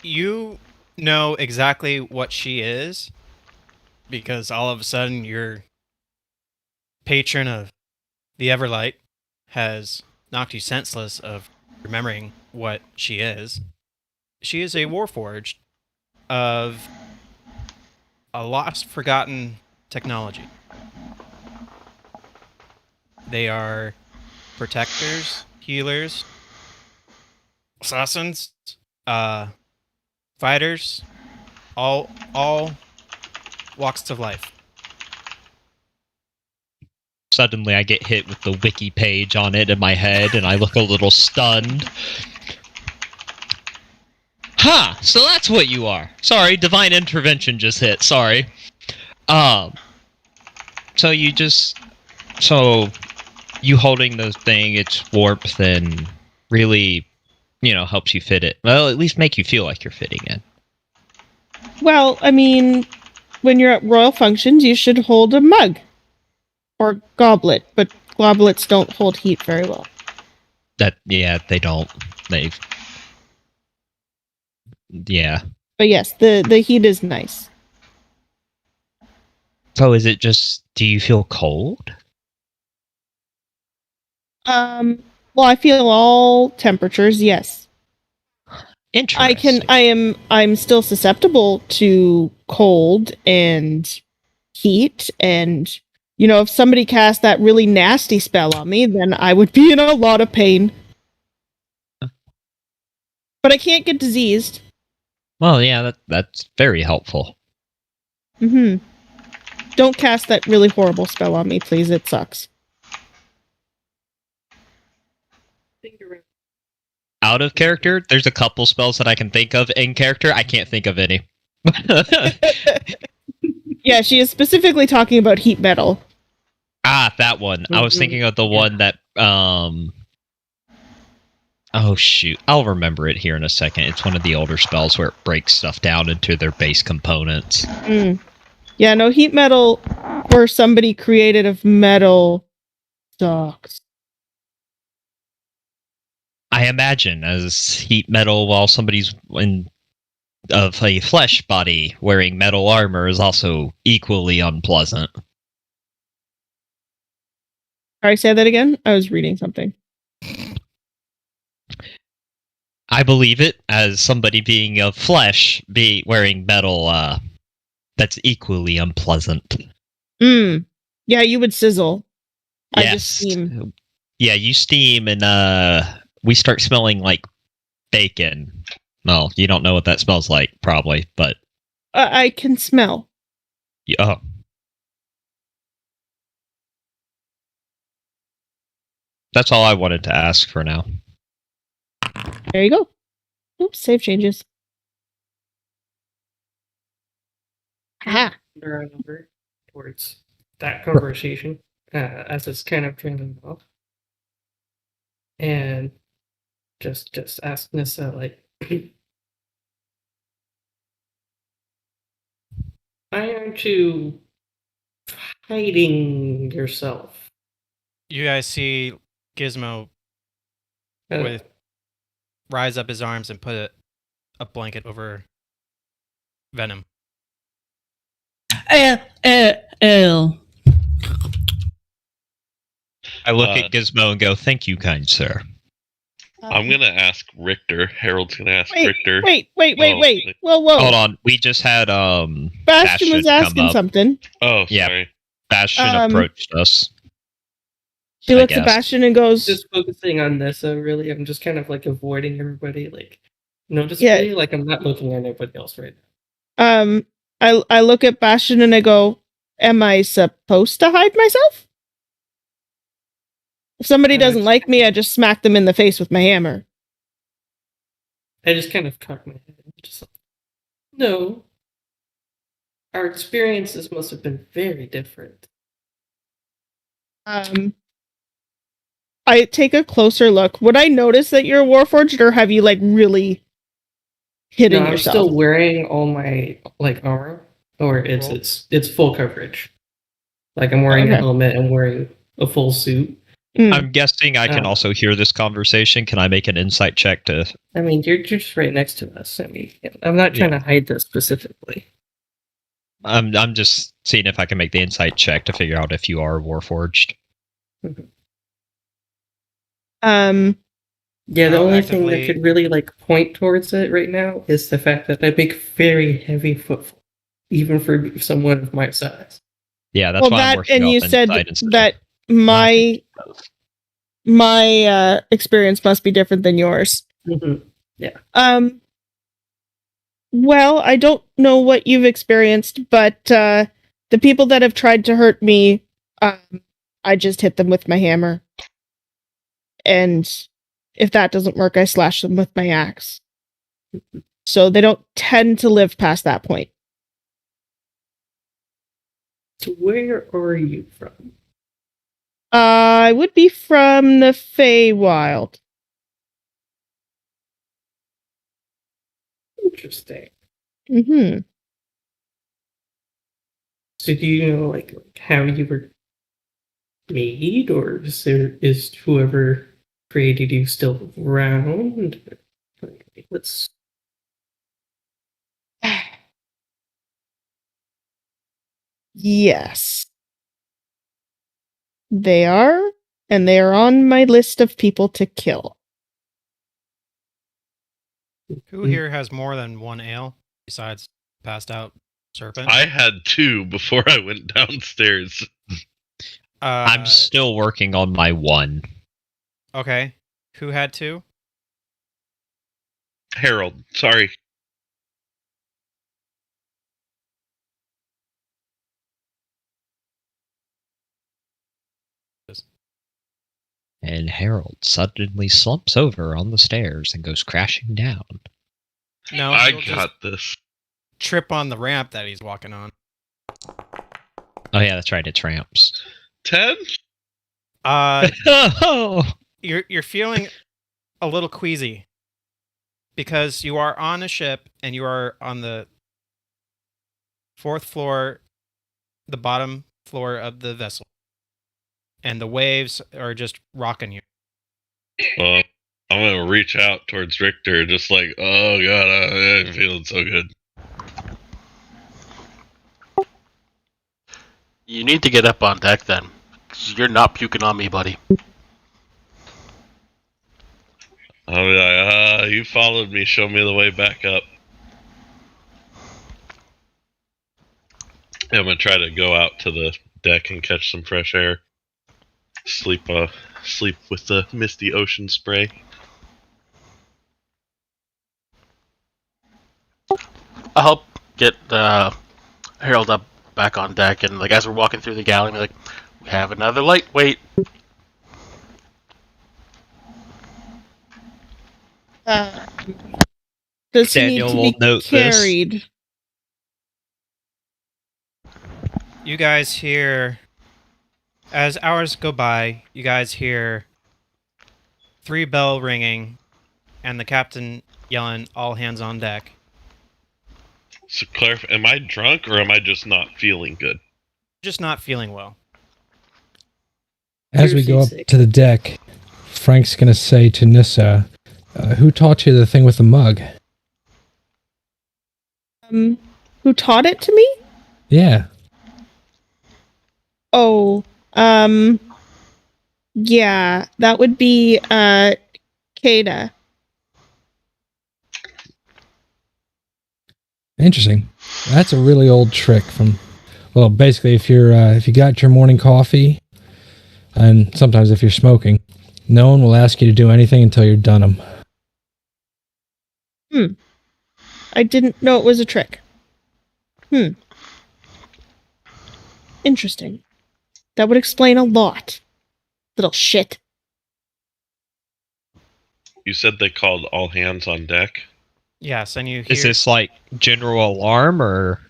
You know exactly what she is because all of a sudden your patron of the Everlight has knocked you senseless of remembering what she is. She is a warforged of a lost, forgotten technology. They are protectors, healers, assassins, fighters, all walks of life. Suddenly I get hit with the wiki page on it in my head and I look a little stunned. Huh, so that's what you are. Sorry, divine intervention just hit, sorry. So you holding the thing, its warmth and really, helps you fit it. Well, at least make you feel like you're fitting in. Well, I mean, when you're at royal functions, you should hold a mug. Or goblet, but goblets don't hold heat very well. They don't. Yeah. But yes, the heat is nice. So is it just, do you feel cold? Well, I feel all temperatures, yes. Interesting. I'm still susceptible to cold and heat, and if somebody cast that really nasty spell on me, then I would be in a lot of pain. But I can't get diseased. Well, yeah, that's very helpful. Mm-hmm. Don't cast that really horrible spell on me, please. It sucks. Out of character, there's a couple spells that I can think of. In character, I can't think of any. Yeah, she is specifically talking about heat metal. Ah, that one. I was thinking of the one that, oh shoot. I'll remember it here in a second. It's one of the older spells where it breaks stuff down into their base components. Yeah, no, heat metal for somebody created of metal sucks. I imagine as heat metal while somebody's of a flesh body wearing metal armor is also equally unpleasant. Sorry, say that again? I was reading something. I believe it as somebody being of flesh, be wearing metal, that's equally unpleasant. Yeah, you would sizzle. Yes. I just steam. Yeah, you steam and we start smelling like bacon. Well, you don't know what that smells like, probably, but I can smell. Oh. That's all I wanted to ask for now. There you go. Oops, save changes. Ha! Under a number towards that conversation as it's kind of trailing off, and just ask Nissa like, why aren't you hiding yourself? You guys see Gizmo rise up his arms and put a blanket over venom. L. I look at Gizmo and go, "Thank you, kind sir." I'm gonna ask Richter. Harold's gonna ask Richter. Wait. Oh, Whoa. Hold on, we just had Bastion was come asking up. something. Oh, Yeah. sorry. Bastion approached us. She I looks at guess. Bastion and goes, Just focusing on Nessa, really. I'm just kind of like avoiding everybody, like noticeably. Like I'm not looking at anybody else right now. I look at Bastion and I go, am I supposed to hide myself? If somebody doesn't like me, I just smack them in the face with my hammer. I just kind of cock my head. Just like, no. Our experiences must have been very different. I take a closer look. Would I notice that you're a Warforged, or have you like really hidden I'm yourself? still wearing all my like armor, or it's full coverage. Like I'm wearing a helmet and wearing a full suit. I'm guessing I can also hear this conversation. Can I make an insight check to? I mean, you're just right next to us. I mean, I'm not trying to hide this specifically. I'm just seeing if I can make the insight check to figure out if you are Warforged. Yeah, the only thing that could really like point towards it right now is the fact that I make very heavy footfall, even for someone of my size. Yeah, that's why I'm working and off you said insight instead that my experience must be different than yours. Yeah. Well, I don't know what you've experienced, but the people that have tried to hurt me, I just hit them with my hammer. And if that doesn't work, I slash them with my axe. So they don't tend to live past that point. So where are you from? I would be from the Feywild. Interesting. Mm-hmm. So do you know like how you were made, or is whoever created you still around? Let's. Yes. They are, and they are on my list of people to kill. Who here has more than one ale besides passed out serpent? I had 2 before I went downstairs. I'm still working on my 1. Okay. Who had 2? Harold, sorry. And Harold suddenly slumps over on the stairs and goes crashing down. No, I he'll got just this. trip on the ramp that he's walking on. Oh yeah, that's right. It's ramps. 10? You're feeling a little queasy because you are on a ship and you are on the 4th floor, the bottom floor of the vessel, and the waves are just rocking you. I'm gonna reach out towards Richter, just like, oh god, I'm feeling so good. You need to get up on deck then, 'cause you're not puking on me, buddy. I'll be like, you followed me, show me the way back up. I'm gonna try to go out to the deck and catch some fresh air. Sleep with the misty ocean spray. I'll help get Harold up back on deck, and like as we're walking through the galley, we're like, we have another lightweight. Does he Daniel will need to be note this. carried? You guys hear, as hours go by, you guys hear 3 bell ringing and the captain yelling, all hands on deck. So, am I drunk or am I just not feeling good? Just not feeling well. As we go up to the deck, Frank's going to say to Nissa, who taught you the thing with the mug? Who taught it to me? Yeah. Oh, yeah, that would be Kada. Interesting. That's a really old trick from. Well, basically, if you got your morning coffee, and sometimes if you're smoking, no one will ask you to do anything until you're done them. I didn't know it was a trick. Interesting. That would explain a lot. Little shit. You said they called all hands on deck? Yes, and you hear Is this like general alarm or?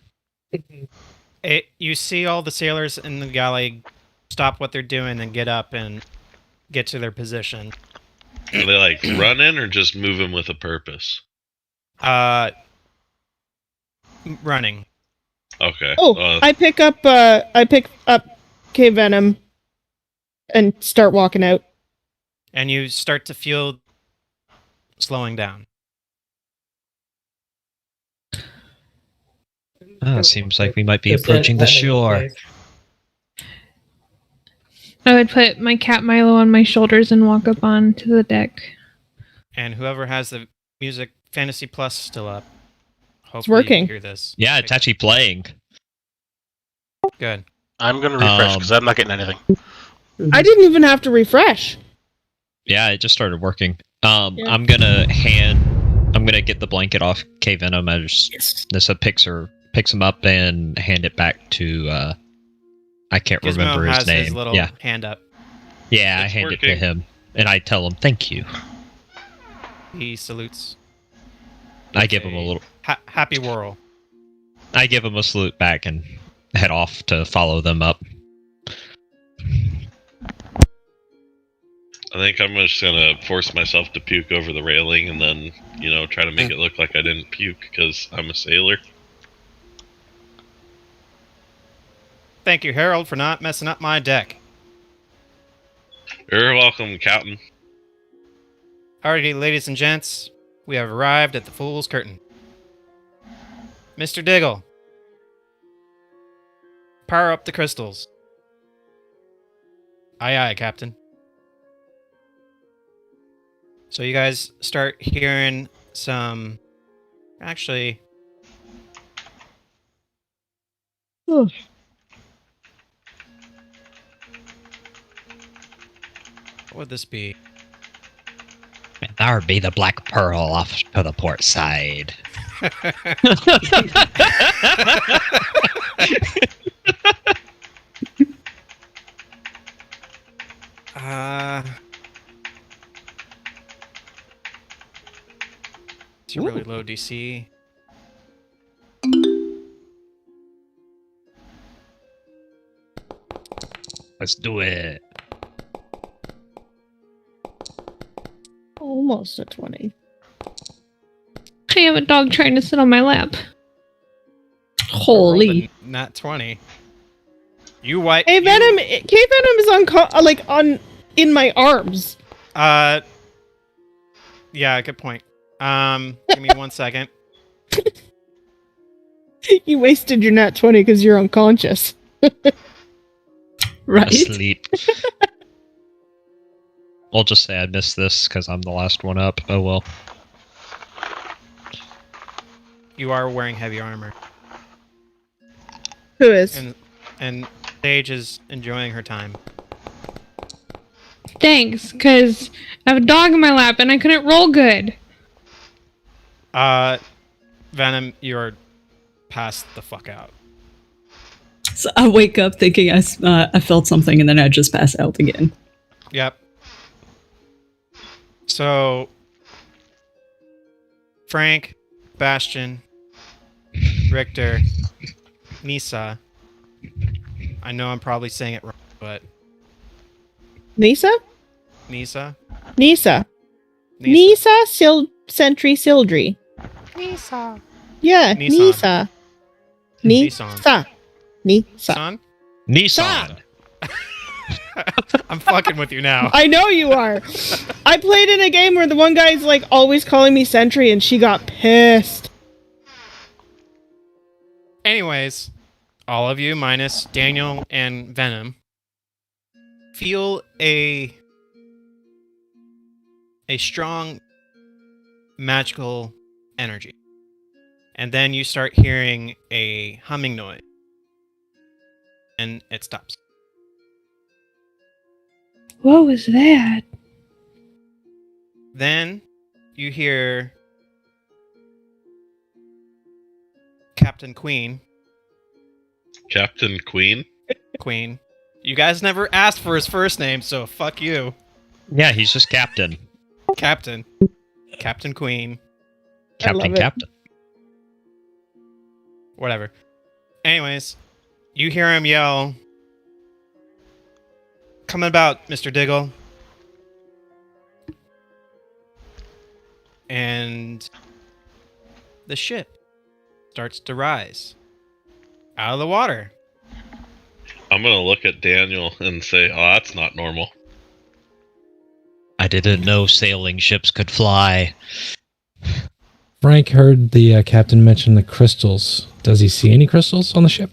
you see all the sailors in the galley stop what they're doing and get up and get to their position. Are they like running or just moving with a purpose? Running. Okay. Oh, I pick up K Venom and start walking out. And you start to feel slowing down. Seems like we might be Is that approaching the Venom shore. okay? I would put my cat Milo on my shoulders and walk up onto the deck. And whoever has the music Fantasy Plus still up, hopefully It's working. you can hear this. Yeah, it's actually playing. Good. I'm gonna refresh because I'm not getting anything. I didn't even have to refresh. Yeah, it just started working. Yeah. I'm gonna get the blanket off K Venom as Nissa picks him up and hand it back to I can't Gizmo remember his has name. his little Yeah. hand up. Yeah, I It's hand it to working. him and I tell him thank you. He salutes. I give him a little Happy whirl. I give him a salute back and head off to follow them up. I think I'm just gonna force myself to puke over the railing and then, try to make it look like I didn't puke because I'm a sailor. Thank you, Harold, for not messing up my deck. You're welcome, Captain. Alrighty, ladies and gents, we have arrived at the Fool's Curtain. Mr. Diggle, power up the crystals. Aye, aye, Captain. So you guys start hearing some... Actually... Ugh. What would this be? And that would be the Black Pearl off to the port side. It's a really low DC. Let's do it. Almost a 20. I have a dog trying to sit on my lap. Holy. Not 20. You white. Hey Venom, K Venom is on in my arms. Yeah, good point. Give me 1 second. You wasted your nat 20 because you're unconscious. Right? Asleep. I'll just say I missed this because I'm the last one up. Oh well. You are wearing heavy armor, Who is? and Sage is enjoying her time. Thanks, because I have a dog in my lap and I couldn't roll good. Venom, you're passed the fuck out. So I wake up thinking I felt something and then I just pass out again. Yep. So, Frank, Bastion, Richter, Nisa. I know I'm probably saying it wrong, but Nisa? Nisa? Nisa. Sentry Sildry. Nisa. Yeah, Nissan. Nisa. Nissan. Nisa. Son? Nissan. I'm fucking with you now. I know you are. I played in a game where the one guy's like always calling me Sentry and she got pissed. Anyways, all of you minus Daniel and Venom feel a strong magical energy. And then you start hearing a humming noise. And it stops. What was that? Then you hear Captain Queen. Captain Queen? Queen. You guys never asked for his first name, so fuck you. Yeah, he's just captain. Captain. Captain Queen. Captain, captain. Whatever. Anyways, you hear him yell, "Coming about, Mr. Diggle." And the ship starts to rise out of the water. I'm gonna look at Daniel and say, "Oh, that's not normal." I didn't know sailing ships could fly. Frank heard the captain mention the crystals. Does he see any crystals on the ship?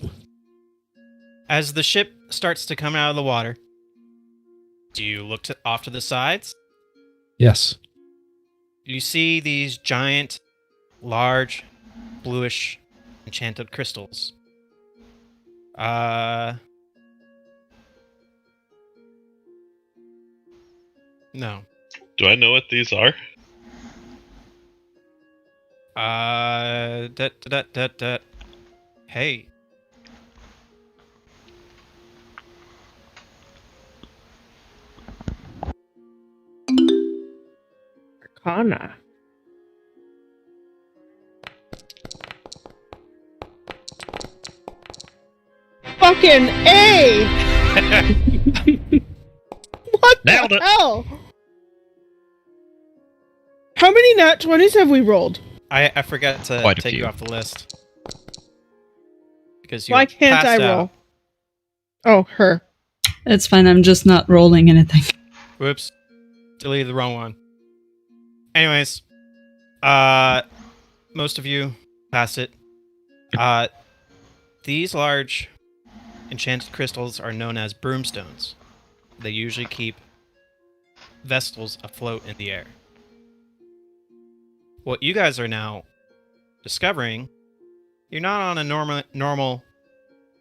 As the ship starts to come out of the water, do you look off to the sides? Yes. You see these giant, large, bluish, enchanted crystals. No. Do I know what these are? Hey. Arcana. Fucking A! What Nailed the it. hell? How many nat 20s have we rolled? I forgot to Quite a take you few. off the list. Because you Why can't passed I out. roll? Oh, her. It's fine. I'm just not rolling anything. Whoops. Deleted the wrong one. Anyways, most of you passed it. These large enchanted crystals are known as broomstones. They usually keep vessels afloat in the air. What you guys are now discovering, you're not on a normal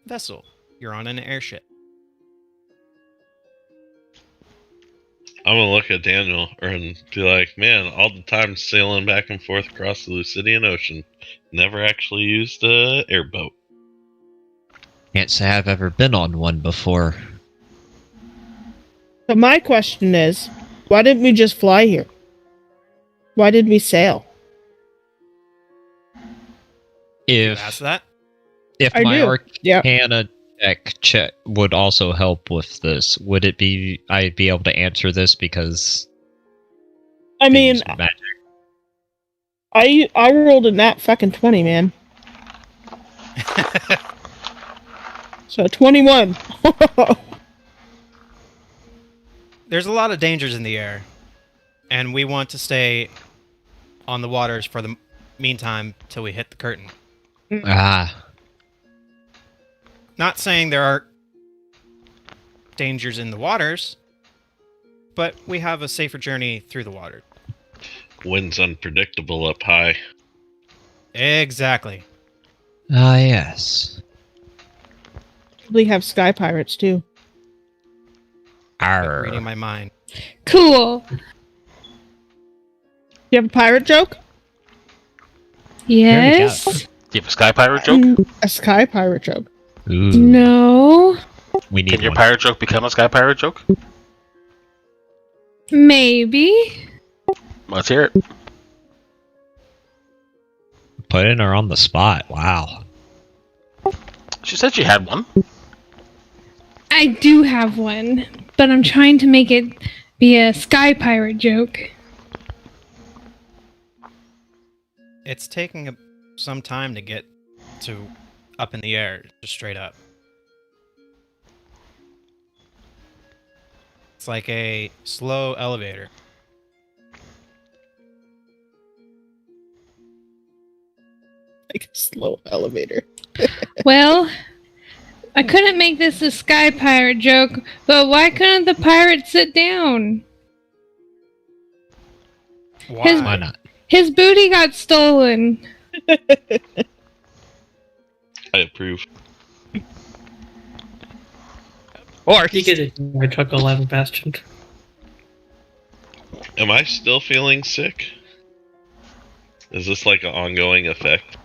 vessel. You're on an airship. I'm gonna look at Daniel and be like, "Man, all the time sailing back and forth across the Lucidian Ocean, never actually used a airboat." Can't say I've ever been on one before. So my question is, why didn't we just fly here? Why did we sail? You asked that? If I my do. Yeah. Arcana check would also help with this, would it be I'd be able to answer this because I mean, use magic? I rolled a nat fucking 20, man. So 21. There's a lot of dangers in the air, and we want to stay on the waters for the meantime till we hit the curtain. Ah, Not saying there aren't dangers in the waters, but we have a safer journey through the water. Wind's unpredictable up high. Exactly. yes. We have sky pirates too. Arr. Reading my mind. Cool. You have a pirate joke? Yes. Do you have a sky pirate joke? A sky pirate joke. Ooh, No. we need Can your one. pirate joke become a sky pirate joke? Maybe. Let's hear it. Putting her on the spot. Wow. She said she had one. I do have one, but I'm trying to make it be a sky pirate joke. It's taking some time to get to up in the air, just straight up. It's like a slow elevator. Like a slow elevator. Well, I couldn't make this a sky pirate joke, but why couldn't the pirate sit down? Why not? His booty got stolen. I approve. Or You get it. I chuck 11 Bastion. Am I still feeling sick? Is this like an ongoing effect?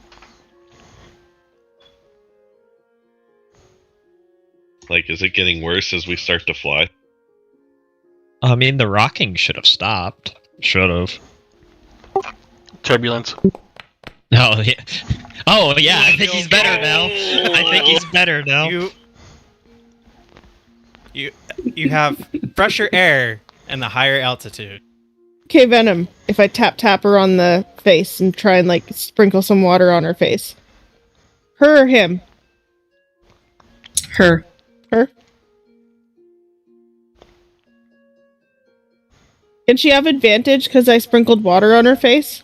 Like, is it getting worse as we start to fly? I mean, the rocking should have stopped. Should have. Turbulence. Oh yeah. Oh yeah. I think he's better now. I think he's better now. You have fresher air and the higher altitude. Okay, Venom. If I tap her on the face and try and like sprinkle some water on her face. Her or him? Her. Her? Can she have advantage because I sprinkled water on her face?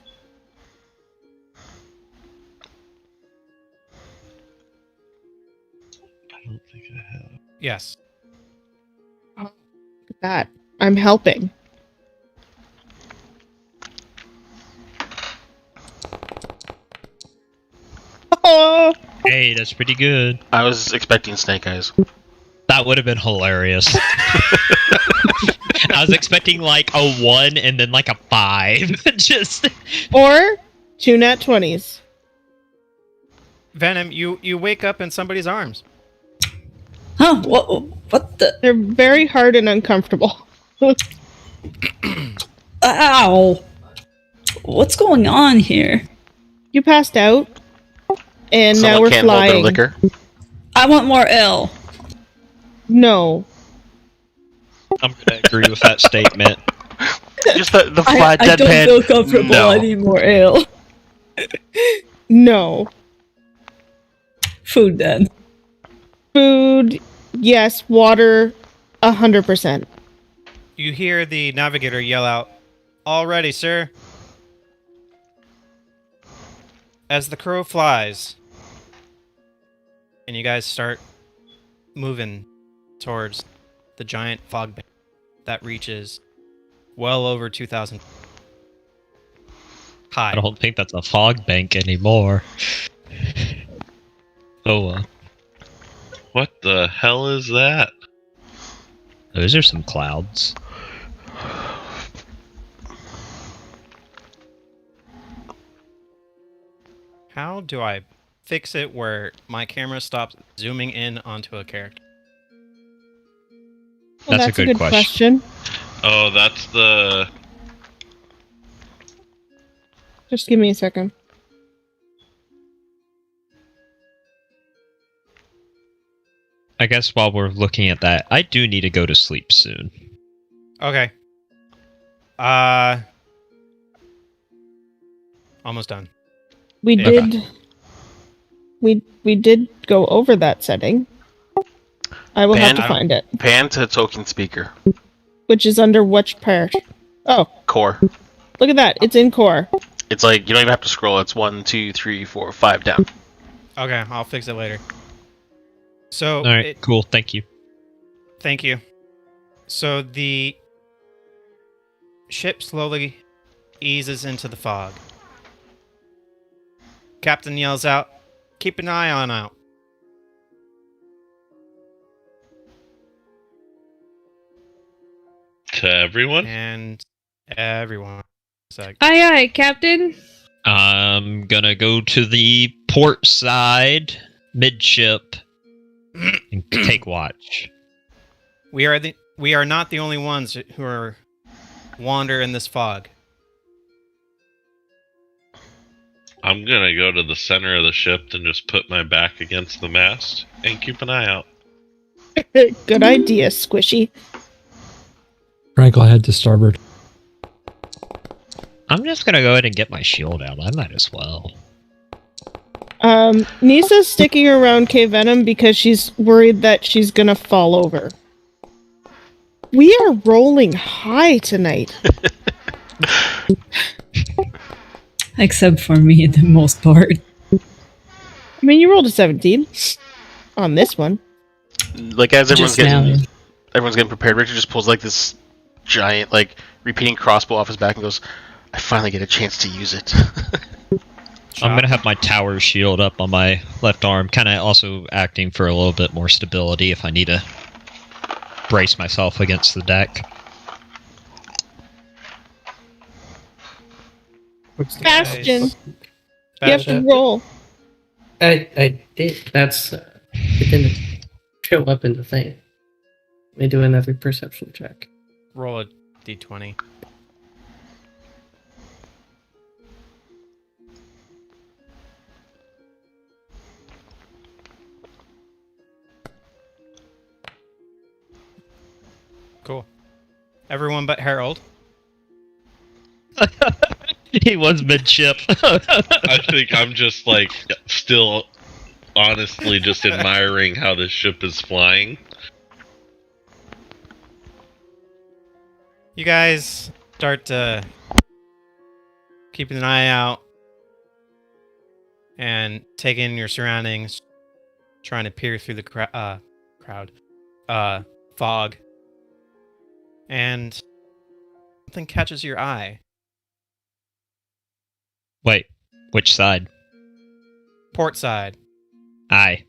I don't think I have. Yes. Look at that. I'm helping. Oh! Hey, that's pretty good. I was expecting Snake Eyes. That would have been hilarious. I was expecting like a 1 and then like a 5. Just Or 2 nat 20s. Venom, you wake up in somebody's arms. Huh? What the? They're very hard and uncomfortable. Ow! What's going on here? You passed out, and now Someone we're can't hold their flying. liquor. I want more L. No. I'm gonna agree with that statement. Just the flat I don't deadpan. feel comfortable. No. I need more ale. No. Food then. Food, yes. Water, 100%. You hear the navigator yell out, "All ready, sir." As the crow flies, and you guys start moving towards the giant fog bank that reaches well over 2,000 high. I don't think that's a fog bank anymore. Oh, What the hell is that? those are some clouds. How do I fix it where my camera stops zooming in onto a character? Well, That's a good question. Oh, that's the... Just give me a second. I guess while we're looking at that, I do need to go to sleep soon. Okay. Almost done. We Yeah. did. We did go over that setting. I will have to find it. Pan to token speaker. Which is under which part? Oh, Core. look at that. It's in core. It's like you don't even have to scroll. It's 1, 2, 3, 4, 5 down. Okay, I'll fix it later. So, All right, cool. Thank you. thank you. So the ship slowly eases into the fog. Captain yells out, "Keep an eye on out." To everyone? And everyone. Like, Aye, aye, Captain. I'm gonna go to the port side, midship, and take watch. we are not the only ones who are wander in this fog. I'm gonna go to the center of the ship and just put my back against the mast and keep an eye out. Good idea, Squishy. Frank, I'll head to starboard. I'm just gonna go ahead and get my shield out. I might as well. Nisa's sticking around K-Venom because she's worried that she's gonna fall over. We are rolling high tonight. Except for me, the most part. I mean, you rolled a 17 on this one. Like as everyone's Just now. getting prepared, Richard just pulls like this giant, like repeating crossbow off his back and goes, "I finally get a chance to use it." I'm gonna have my tower shield up on my left arm, kind of also acting for a little bit more stability if I need to brace myself against the deck. What's the Bastion. dice? You have to roll. I did. That's it didn't show up in the thing. Let me do another perception check. Roll a d20. Cool. Everyone but Harold. He was midship. I think I'm just like still honestly just admiring how this ship is flying. You guys start keeping an eye out and take in your surroundings, trying to peer through the fog, and something catches your eye. Wait, which side? Port side. Aye.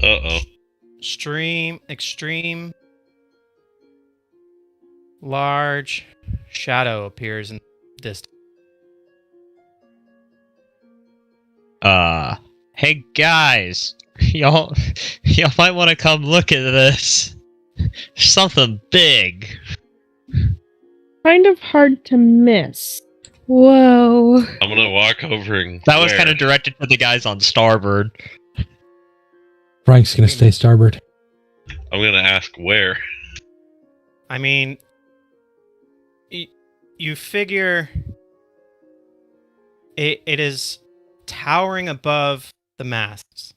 Uh-oh. Extreme large shadow appears in the distance. Hey guys, y'all might want to come look at this. Something big. Kind of hard to miss. Whoa. I'm gonna walk over and That was where? kind of directed to the guys on starboard. Frank's gonna stay starboard. I'm gonna ask where. I mean, you figure it is towering above the masts,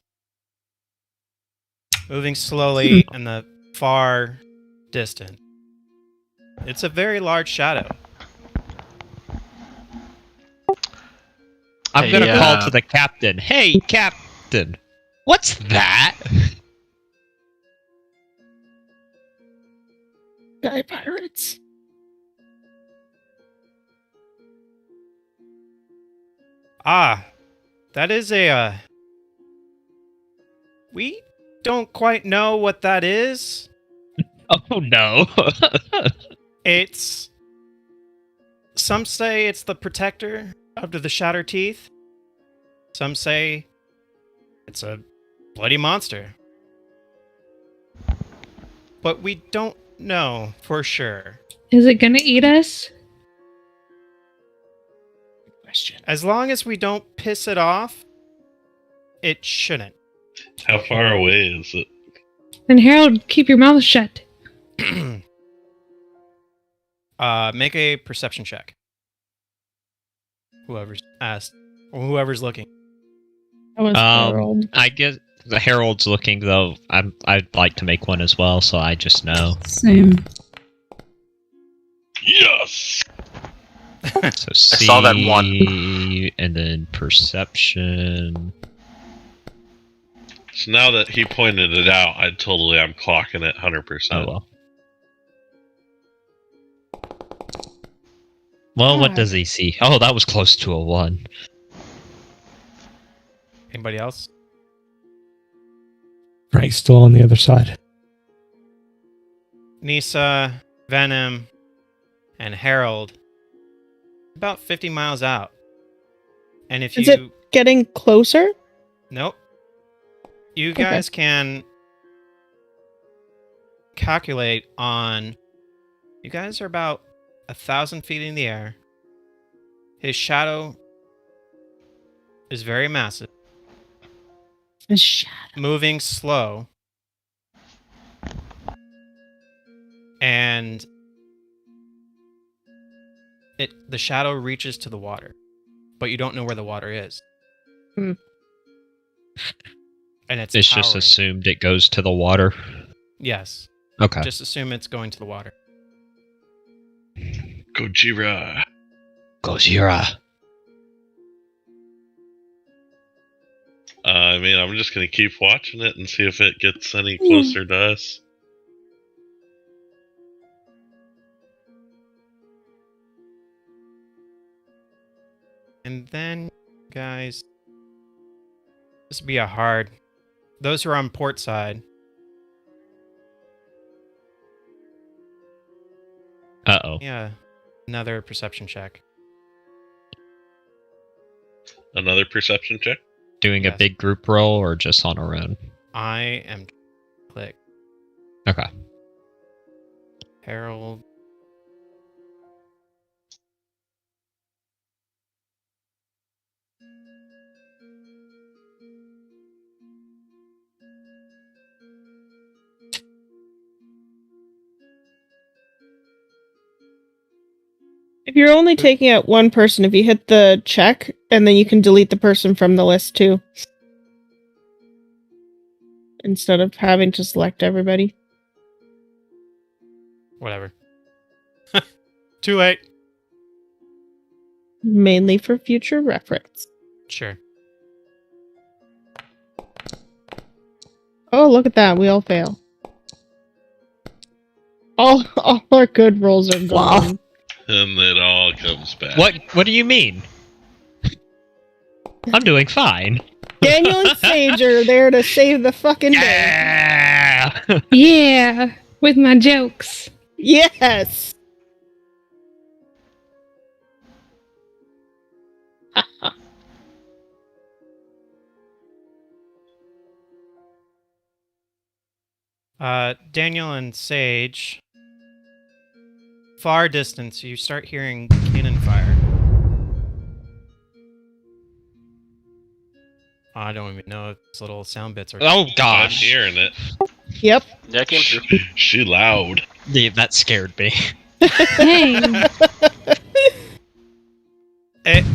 moving slowly in the far distant. It's a very large shadow. I'm Hey, gonna call to the captain. Hey, captain, what's that? Guy pirates. Ah, that is we don't quite know what that is. Oh no. It's... Some say it's the protector of the Shatter Teeth. Some say it's a bloody monster. But we don't know for sure. Is it gonna eat us? Question. As long as we don't piss it off, it shouldn't. How far away is it? Then Harold, keep your mouth shut. Make a perception check. Whoever's asked, or whoever's looking. That was Harold. I guess the Herald's looking though. I'd like to make one as well, so I just know. Same. Yes! So see, saw that one. and then perception. So now that he pointed it out, I'm clocking it 100%. Oh well. Well, what does he see? Oh, that was close to a 1. Anybody else? Frank's still on the other side. Nisa, Venom, and Harold. About 50 miles out. And if Is you... it getting closer? Nope. You guys can calculate on... You guys are about 1,000 feet in the air. His shadow is very massive. The shadow. Moving slow. And the shadow reaches to the water. but you don't know where the water is. Hmm. And it's It's powering. just assumed it goes to the water. Yes. Okay. Just assume it's going to the water. Gojira. Gojira. I mean, I'm just gonna keep watching it and see if it gets any closer to us. And then, guys, this would be a hard. Those who are on port side, Uh-oh. yeah, another perception check. Another perception check? Doing a Yes. big group roll or just on our own? I am click. Okay. Harold. If you're only taking out one person, if you hit the check, and then you can delete the person from the list too. Instead of having to select everybody. Whatever. Too late. Mainly for future reference. Sure. Oh, look at that. We all fail. All our good rolls are gone. And it all comes back. What do you mean? I'm doing fine. Daniel and Sage are there to save the fucking day. Yeah! Yeah, with my jokes. Yes! Daniel and Sage. Far distance, you start hearing cannon fire. I don't even know if these little sound bits are. Oh I'm gosh. hearing it. Yep. Yeah, it came through. She loud. Yeah, that scared me. Dang.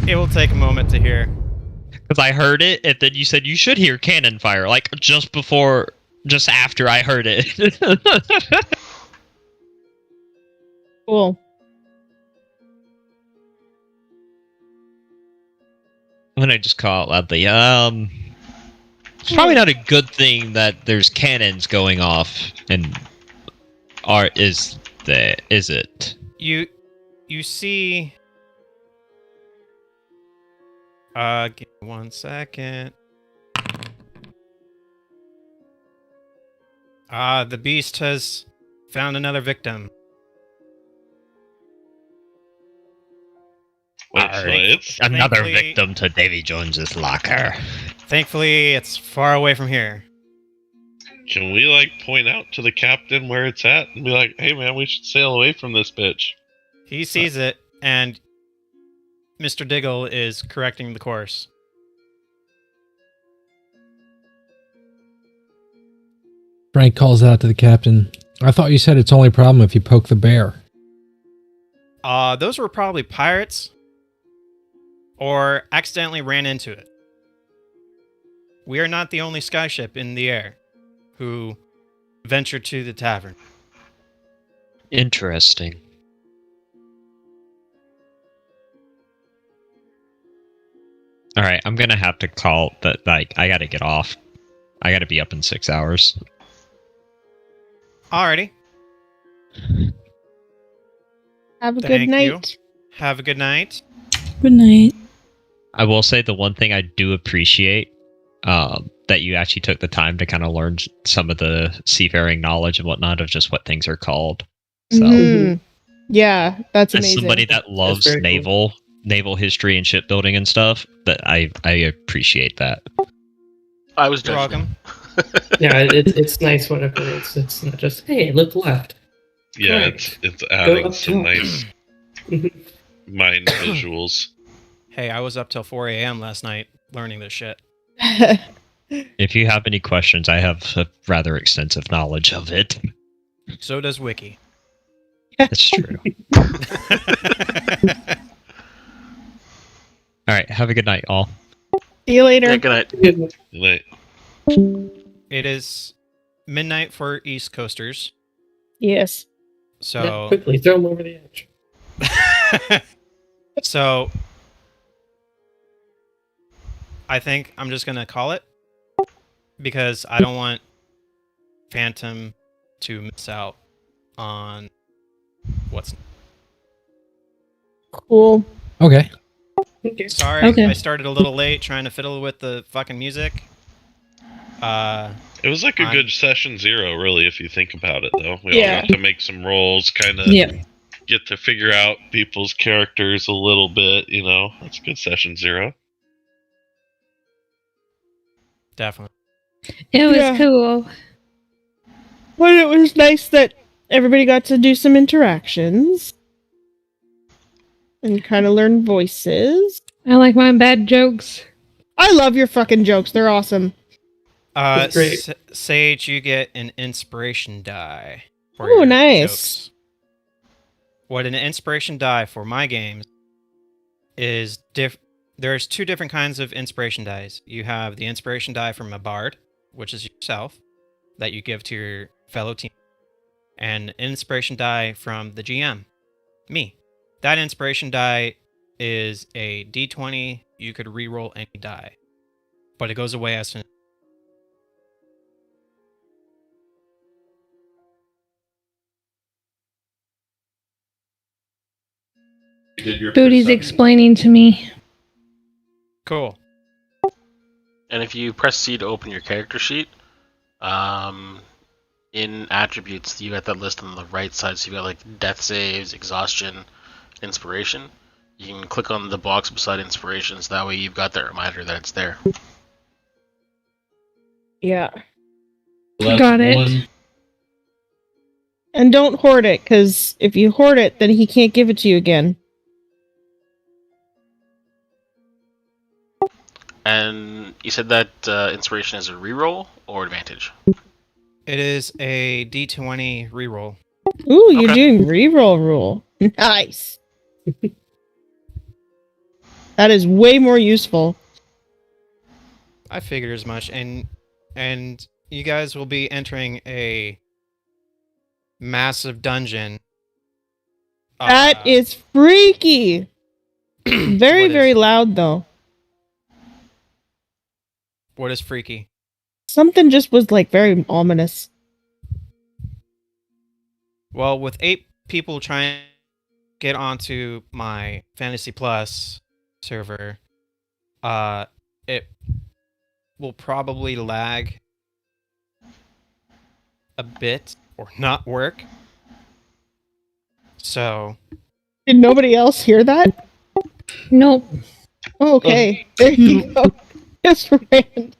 It will take a moment to hear. Because I heard it, and then you said you should hear cannon fire, like just after I heard it. Cool. I'm gonna just call it loudly. It's probably not a good thing that there's cannons going off, and is it? You see. Give me 1 second. The beast has found another victim. Wait, so it's Another Thankfully- victim to Davy Jones's locker. Thankfully, it's far away from here. Can we point out to the captain where it's at and be like, "Hey man, we should sail away from this bitch"? He sees it, and Mr. Diggle is correcting the course. Frank calls out to the captain. I thought you said it's only a problem if you poke the bear. Those were probably pirates, or accidentally ran into it. We are not the only skyship in the air who ventured to the tavern. Interesting. All right, I'm gonna have to call that. I gotta get off. I gotta be up in 6 hours. Alrighty. Have a good Thank night. you. Have a good night. Good night. I will say the one thing I do appreciate that you actually took the time to kind of learn some of the seafaring knowledge and whatnot of just what things are called. So, Mhm. Yeah, that's as amazing. somebody that loves very cool. naval history and shipbuilding and stuff, that I appreciate that. I was You're judging. welcome. Yeah, it's nice whenever it's not just, hey, look left. Yeah, Correct. it's adding up some top. nice mind visuals. Hey, I was up till 4 a.m. last night learning this shit. If you have any questions, I have a rather extensive knowledge of it. So does Wiki. That's true. All right. Have a good night, all. See you later. Yeah, good night. Good night. It is midnight for East Coasters. Yes. So Quickly throw him over the edge. so I think I'm just gonna call it because I don't want Phantom to miss out on what's. Cool. Okay. Okay. Sorry, Okay. I started a little late trying to fiddle with the fucking music. It was like a I'm- good session 0, really, if you think about it, though. We Yeah. all got to make some rolls, kind of Yeah. get to figure out people's characters a little bit, you know. That's good session 0. Definitely. It was Yeah. cool. But it was nice that everybody got to do some interactions and kind of learn voices. I like my bad jokes. I love your fucking jokes. They're awesome. That's great. Sage, you get an inspiration die. For Ooh, your nice. jokes. What an inspiration die for my games is there's 2 different kinds of inspiration dies. You have the inspiration die from a bard, which is yourself, that you give to your fellow team, and an inspiration die from the GM, me. That inspiration die is a D20. You could reroll any die, but it goes away as soon. Booty's explaining to me. Cool. And if you press C to open your character sheet, in attributes, you got that list on the right side. So you got like death saves, exhaustion, inspiration. You can click on the box beside inspirations. That way you've got that reminder that it's there. Yeah. Got it. And don't hoard it, because if you hoard it, then he can't give it to you again. And you said that inspiration is a reroll or advantage? It is a D20 reroll. Ooh, you're Okay. doing reroll rule. Nice. That is way more useful. I figured as much, and you guys will be entering a massive dungeon. That is freaky. Very, What is- very loud, though. What is freaky? Something just was like very ominous. Well, with 8 people trying to get onto my Fantasy Plus server, it will probably lag a bit or not work. So, Did nobody else hear that? Nope. Oh, okay. There you go. Just random.